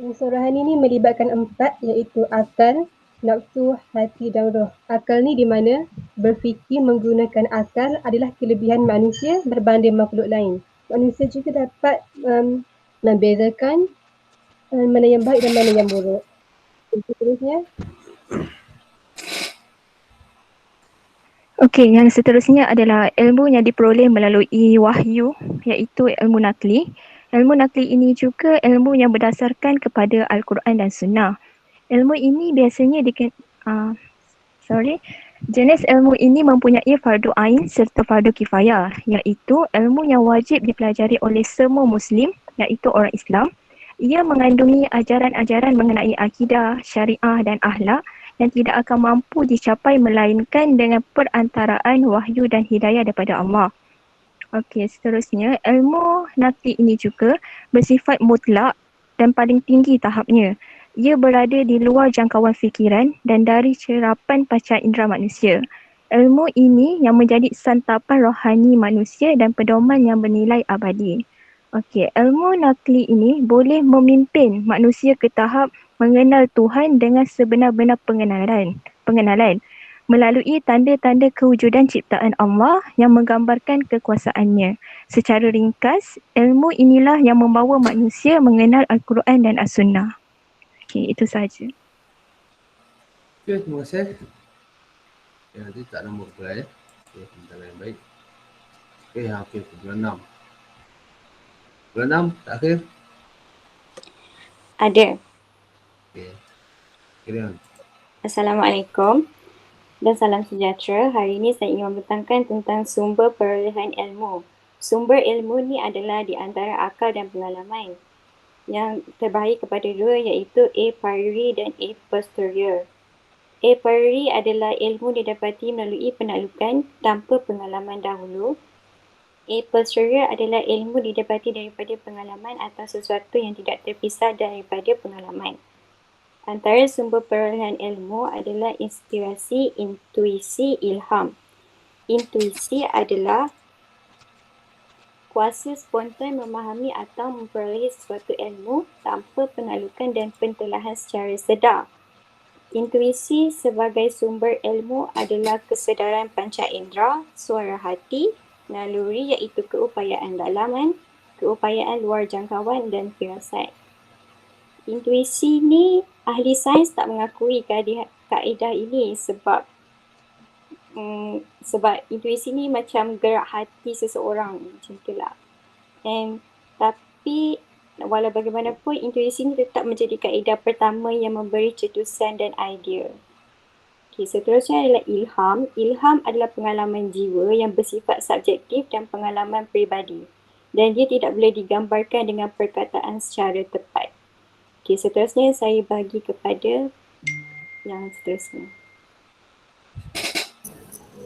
Unsur rohani ni melibatkan 4, iaitu akal, nafsu, hati dan roh. Akal ni di mana berfikir menggunakan akal adalah kelebihan manusia berbanding makhluk lain. Manusia juga dapat membezakan mana yang baik dan mana yang buruk. Seterusnya. Okey, yang seterusnya adalah ilmu yang diperoleh melalui wahyu, iaitu ilmu nakli. Ilmu nakli ini juga ilmu yang berdasarkan kepada Al-Quran dan Sunnah. Ilmu ini biasanya jenis ilmu ini mempunyai fardu ain serta fardu kifayah, iaitu ilmu yang wajib dipelajari oleh semua Muslim, iaitu orang Islam. Ia mengandungi ajaran-ajaran mengenai akidah, syariah dan akhlak yang tidak akan mampu dicapai melainkan dengan perantaraan wahyu dan hidayah daripada Allah. Okey, seterusnya ilmu nakli ini juga bersifat mutlak dan paling tinggi tahapnya. Ia berada di luar jangkauan fikiran dan dari cerapan panca indera manusia. Ilmu ini yang menjadi santapan rohani manusia dan pedoman yang bernilai abadi. Okey, ilmu nakli ini boleh memimpin manusia ke tahap mengenal Tuhan dengan sebenar-benar pengenalan melalui tanda-tanda kewujudan ciptaan Allah yang menggambarkan kekuasaannya. Secara ringkas, ilmu inilah yang membawa manusia mengenal Al-Quran dan As-Sunnah. Okey, itu sahaja. Okey, terima kasih. Okay, nanti tak nombor pula ya. Okey, sebentar yang baik. Okey, okey, bulan 6. Bulan 6, tak akhir? Ada. Okey. Kira. Assalamualaikum dan salam sejahtera. Hari ini saya ingin membentangkan tentang sumber perolehan ilmu. Sumber ilmu ni adalah di antara akal dan pengalaman. Yang terbahagi kepada dua iaitu a priori dan a posterior. A priori adalah ilmu didapati melalui penaklukan tanpa pengalaman dahulu. A posterior adalah ilmu didapati daripada pengalaman atau sesuatu yang tidak terpisah daripada pengalaman. Antara sumber perolehan ilmu adalah inspirasi, intuisi, ilham. Intuisi adalah kuasa spontan memahami atau memperoleh sesuatu ilmu tanpa penaklukan dan pentelahan secara sedar. Intuisi sebagai sumber ilmu adalah kesedaran panca indera, suara hati, naluri iaitu keupayaan dalaman, keupayaan luar jangkauan dan firasat. Intuisi ni ahli sains tak mengakui kaedah ini sebab intuisi ni macam gerak hati seseorang macam itulah. Tapi walau bagaimanapun intuisi ni tetap menjadi kaedah pertama yang memberi cetusan dan idea. Okay, seterusnya adalah ilham. Ilham adalah pengalaman jiwa yang bersifat subjektif dan pengalaman peribadi dan dia tidak boleh digambarkan dengan perkataan secara tepat. Okay, seterusnya saya bagi kepada yang seterusnya.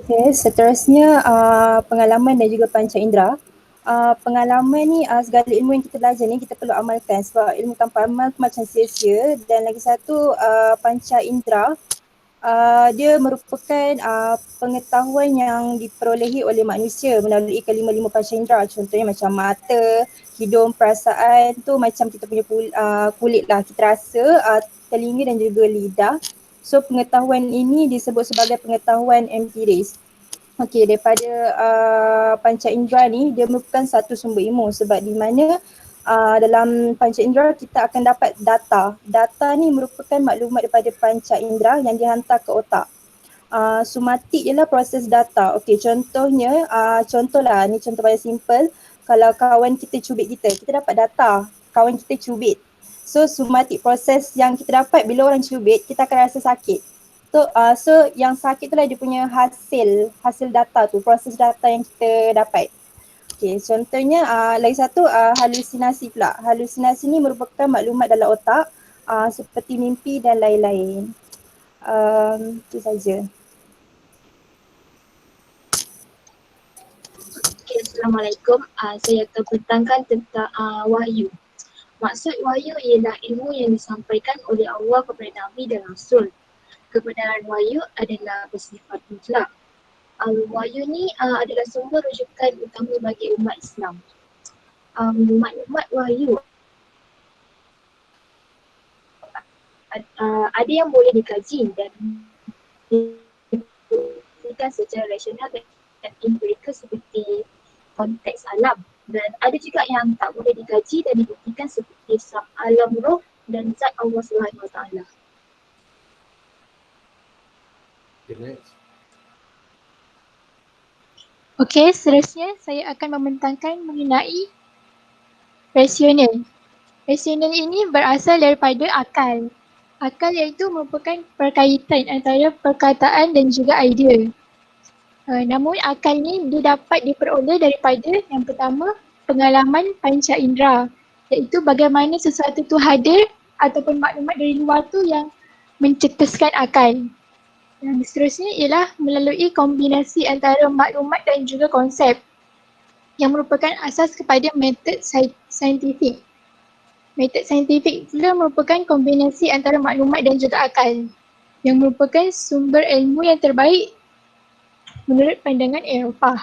Okay, seterusnya pengalaman dan juga panca indera. Pengalaman ni segala ilmu yang kita belajar ni kita perlu amalkan sebab ilmu tanpa amal macam sia-sia. Dan lagi satu panca indera dia merupakan pengetahuan yang diperolehi oleh manusia melalui kelima-lima panca indera. Contohnya macam mata, hidung, perasaan tu macam kita punya kulit lah, kita rasa, telinga dan juga lidah. So pengetahuan ini disebut sebagai pengetahuan empiris. Okey, daripada panca indera ni dia merupakan satu sumber ilmu sebab di mana dalam panca indera kita akan dapat data. Data ni merupakan maklumat daripada panca indera yang dihantar ke otak. Somatik ialah proses data. Okey, contohnya contohlah ni contoh paling simple. Kalau kawan kita cubit kita dapat data kawan kita cubit. So somatik proses yang kita dapat bila orang cubit kita akan rasa sakit. So yang sakit tu lah dia punya hasil data tu, proses data yang kita dapat. Okay, contohnya lagi satu halusinasi pula. Halusinasi ni merupakan maklumat dalam otak seperti mimpi dan lain-lain. Itu saja. Okay, Assalamualaikum. Saya akan bentangkan tentang wahyu. Maksud wahyu ialah ilmu yang disampaikan oleh Allah kepada Nabi dan Rasul. Kebenaran wahyu adalah bersifat mutlak. Wahyu ni adalah sumber rujukan utama bagi umat Islam. Maklumat wahyu ada yang boleh dikaji dan dibuktikan secara rasional dan empirikal seperti konteks alam. Dan ada juga yang tak boleh dikaji dan dibuktikan seperti alam roh dan zat Allah SWT. Okey, seterusnya saya akan membentangkan mengenai rasional. Rasional ini berasal daripada akal. Akal iaitu merupakan perkaitan antara perkataan dan juga idea. Namun akal ni dia dapat diperoleh daripada yang pertama pengalaman panca indera, iaitu bagaimana sesuatu tu hadir ataupun maklumat dari luar tu yang mencetuskan akal. Yang seterusnya ialah melalui kombinasi antara maklumat dan juga konsep yang merupakan asas kepada metod saintifik. Metod saintifik pula merupakan kombinasi antara maklumat dan juga akal yang merupakan sumber ilmu yang terbaik menurut pandangan Eropah.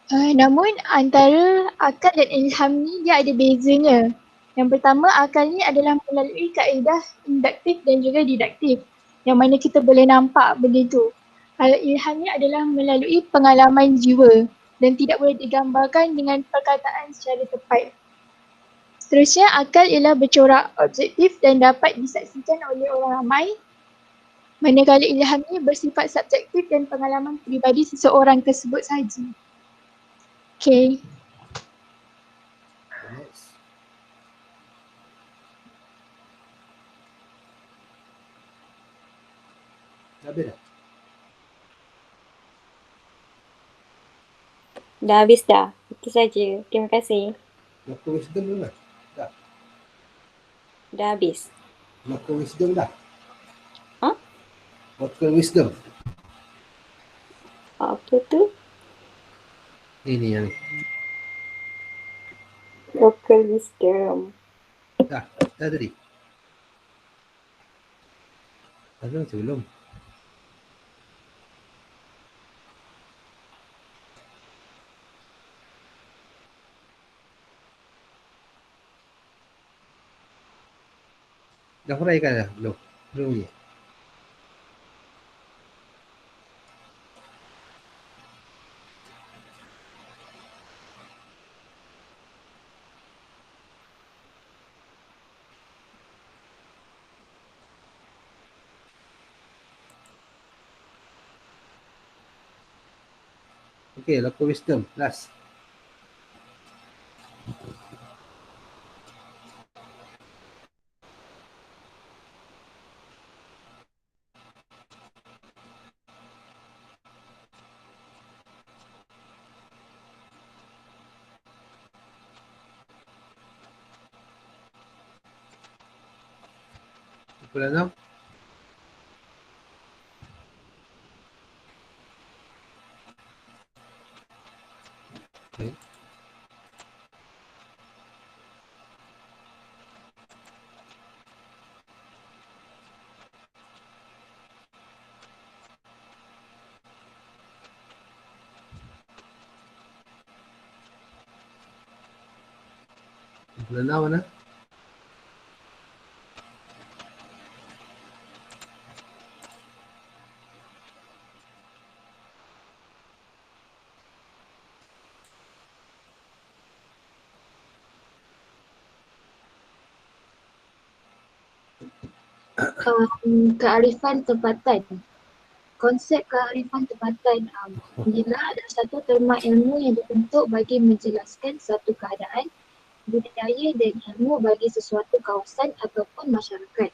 Namun antara akal dan ilham ni dia ada bezanya. Yang pertama, akal ni adalah melalui kaedah induktif dan juga diduktif yang mana kita boleh nampak benda tu. Kalau ilham ni adalah melalui pengalaman jiwa dan tidak boleh digambarkan dengan perkataan secara tepat. Seterusnya, akal ialah bercorak objektif dan dapat disaksikan oleh orang ramai, manakala ilham ini bersifat subjektif dan pengalaman peribadi seseorang tersebut sahaja. Okay. Next. Dah habis dah? Dah habis dah. Itu saja. Terima kasih. Local wisdom belum dah? Dah. Dah habis. Local wisdom dah? Ha? Local wisdom. Apa tu? Ini yang ni. Local wisdom. Dah tadi. Ada macam belum? Dah huraikan dah? Belum? Belum lagi? Okay, local wisdom. Last. Bulan 6. Okay. Bulan 6 mana? Kearifan tempatan. Konsep kearifan tempatan ialah ada satu terma ilmu yang dibentuk bagi menjelaskan satu keadaan, budaya dan ilmu bagi sesuatu kawasan ataupun masyarakat.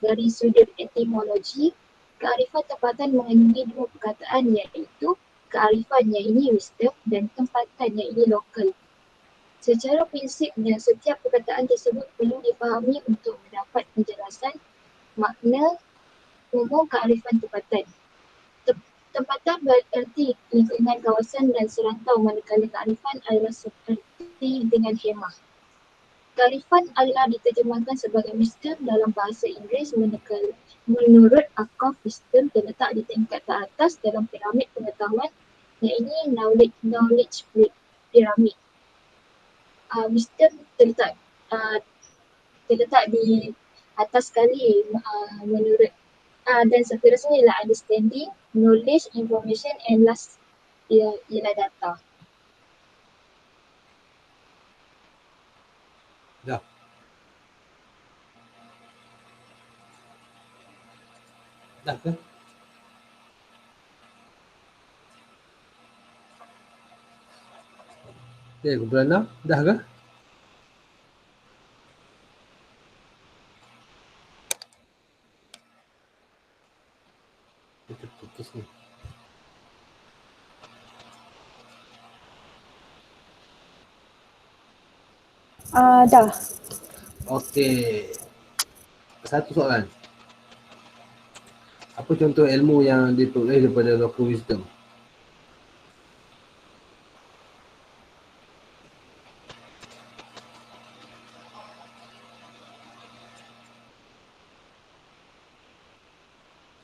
Dari sudut etimologi, kearifan tempatan mengandungi dua perkataan iaitu kearifan yang ini wisdom dan tempatan yang ini lokal. Secara prinsipnya, setiap perkataan tersebut perlu difahami untuk mendapat penjelasan makna umum kearifan tempatan. Tempatan bererti lingkungan kawasan dan serantau, manakala kearifan adalah seperti dengan khemah. Kearifan adalah diterjemahkan sebagai wisdom dalam bahasa Inggeris, menurut Akaf wisdom terletak di tingkat teratas dalam piramid pengetahuan, yang ini knowledge pyramid. Wisdom terletak di atas sekali menurut dan seterusnya ialah understanding, knowledge, information and last ialah data. Dah. Dah ke? Okay, bulan 6. Dah ke? Kita putus ni. Dah. Okey. Satu soalan. Apa contoh ilmu yang diperoleh daripada local wisdom?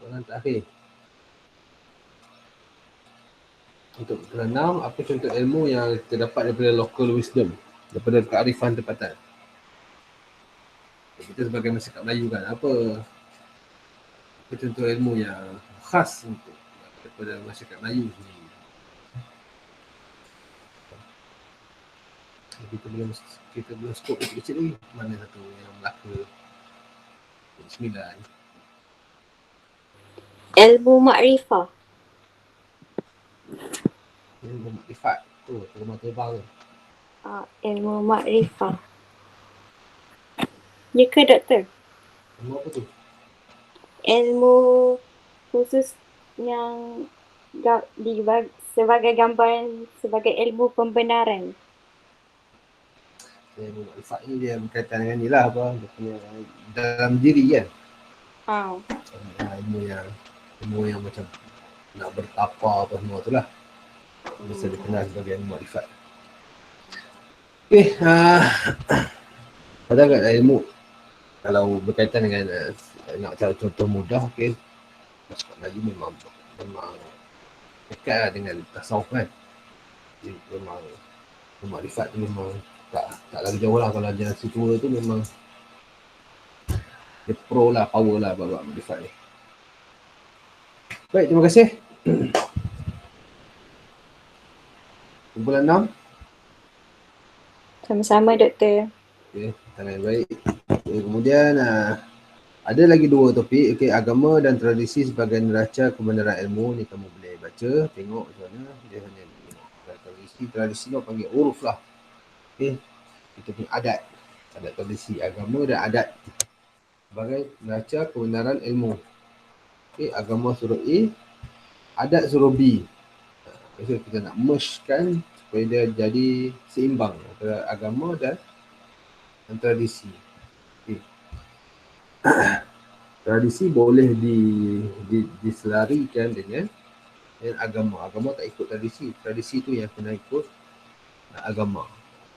Soalan terakhir. Untuk bulan 6, apa contoh ilmu yang terdapat daripada local wisdom, daripada kearifan tempatan? Kita sebagai masyarakat Melayu kan, apa contoh ilmu yang khas untuk daripada masyarakat Melayu sendiri? kita belum skop kecil lagi. Mana satu yang Melaka. Bismillah. Ilmu makrifah. Ilmu makrifat. Tu, rumah terbang tu. Ilmu makrifah. Ya ke doktor? Ilmu apa tu? Ilmu khusus yang sebagai gambaran, sebagai ilmu pembenaran. Ilmu makrifat ni dia berkaitan dengan ni lah apa. Dia punya dalam diri kan. Ilmu yang macam nak bertapa apa semua tu lah. Bisa dikenal sebagai ilmu makrifat. Okay, ada kat ilmu kalau berkaitan dengan nak cari contoh mudah, okay, masuk lagi memang dekat lah dengan tasawuf kan. Jadi memang makrifat tu memang tak lagi jauh lah. Kalau ajaran si tua tu memang dia pro lah, power lah buat makrifat ni. Baik, terima kasih. Kumpulan 6. Sama-sama doktor. Okay, tangan baik. Okay, kemudian ada lagi 2 topik. Okay, agama dan tradisi sebagai neraca kebenaran ilmu. Ni kamu boleh baca, tengok macam mana. Dia hanya tradisi ni panggil uruf lah. Okay, kita punya adat tradisi agama dan adat sebagai neraca kebenaran ilmu. Okay, agama suruh A, adat suruh B. So, kita nak merge-kan supaya dia jadi seimbang antara agama dan tradisi. Okay. Tradisi boleh diselarikan dengan agama. Agama tak ikut tradisi. Tradisi tu yang kena ikut agama.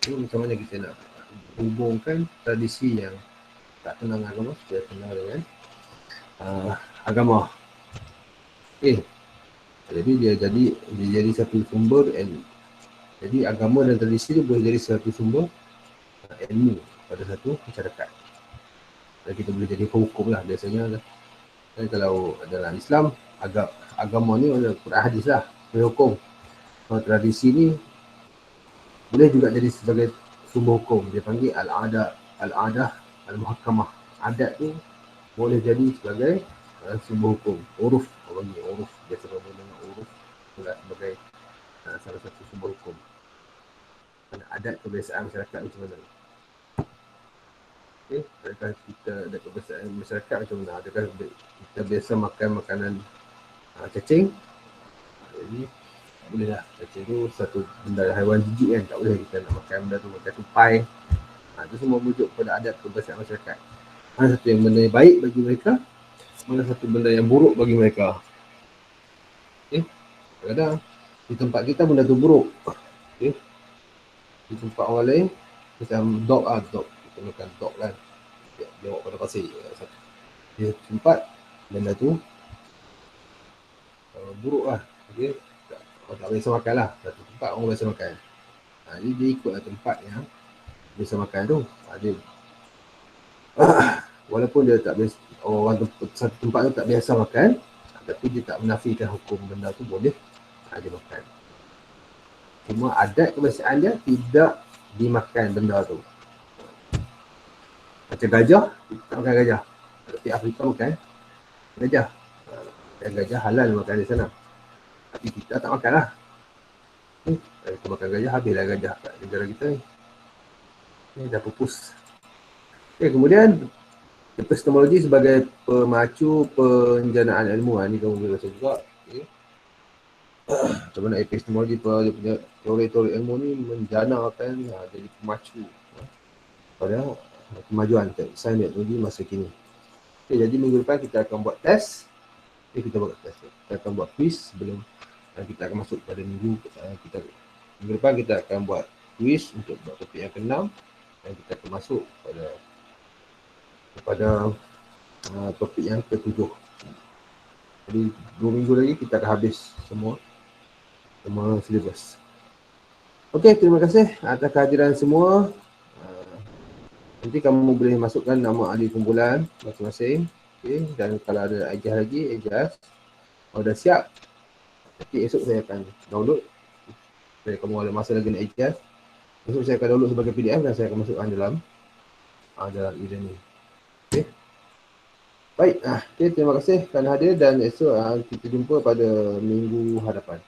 So, macam mana kita nak hubungkan tradisi yang tak kenal agama supaya kenal dengan agama. Okay. Jadi dia jadi satu sumber ilmu. Jadi agama dan tradisi tu boleh jadi satu sumber ilmu pada satu masyarakat. Dan kita boleh jadi hukum lah biasanya. Dan kalau dalam Islam, agama ni ada Quran hadis lah, boleh hukum. Kalau tradisi ni boleh juga jadi sebagai sumber hukum. Dia panggil al-adah, al-muhakkamah. Adat tu boleh jadi sebagai sumber hukum. Uruf, orang panggil uruf. Biasa orang dengan uruf sebagai salah satu sumber hukum. Adat kebiasaan masyarakat macam mana. Okay, adakah kita ada kebiasaan masyarakat macam mana? Adakah kita biasa makan makanan cacing? Jadi tak boleh lah. Cacing tu satu benda haiwan jijik kan. Tak boleh kita nak makan benda tu, makan tupai. Itu semua merujuk kepada adat kebiasaan masyarakat. Mana satu yang benda yang baik bagi mereka, mana satu benda yang buruk bagi mereka. Okay. Kadang-kadang di tempat kita benda tu buruk. Okay. Di tempat orang lain, macam dog. Kita makan dog kan. Dia bawa pada pasir. Di tempat benda tu buruk lah. Okay. Tak biasa makan lah. Satu tempat orang biasa makan. Jadi dia ikutlah tempat yang biasa makan tu. Dia walaupun dia tak biasa, orang satu tempat tu tak biasa makan, tapi dia tak menafikan hukum benda tu boleh dia makan. Cuma adat kebiasaan dia tidak dimakan benda tu. Macam gajah, kita tak makan gajah. Tapi Afrika makan gajah. Dan gajah halal makan di sana. Tapi kita tak makan lah. Kita makan gajah, habislah gajah kat negara kita ni. Ni dah pupus. Okay, kemudian epistemologi sebagai pemacu penjanaan ilmu. Ni kamu boleh baca juga. Okay. Macam mana epistemologi dia punya teori-teori ilmu ni menjanakan jadi pemacu pada kemajuan sains dan teknologi masa kini. Okay, jadi minggu depan kita akan buat test. Kita buat test. Kita akan buat quiz sebelum kita akan masuk pada minggu depan kita akan buat quiz untuk buat topik yang ke-6 dan kita akan masuk kepada topik yang ke-7. Jadi 2 minggu lagi kita akan habis semua silibus. Okey, terima kasih atas kehadiran semua. Nanti kamu boleh masukkan nama ahli kumpulan masing-masing. Okey, dan kalau ada ijaz, kalau dah siap, nanti esok saya akan download. Jadi kamu ada masa lagi nak ijaz, Besok saya akan download sebagai PDF dan saya akan masukkan dalam e-learning. Okey. Baik, okay, terima kasih kerana hadir dan esok kita jumpa pada minggu hadapan.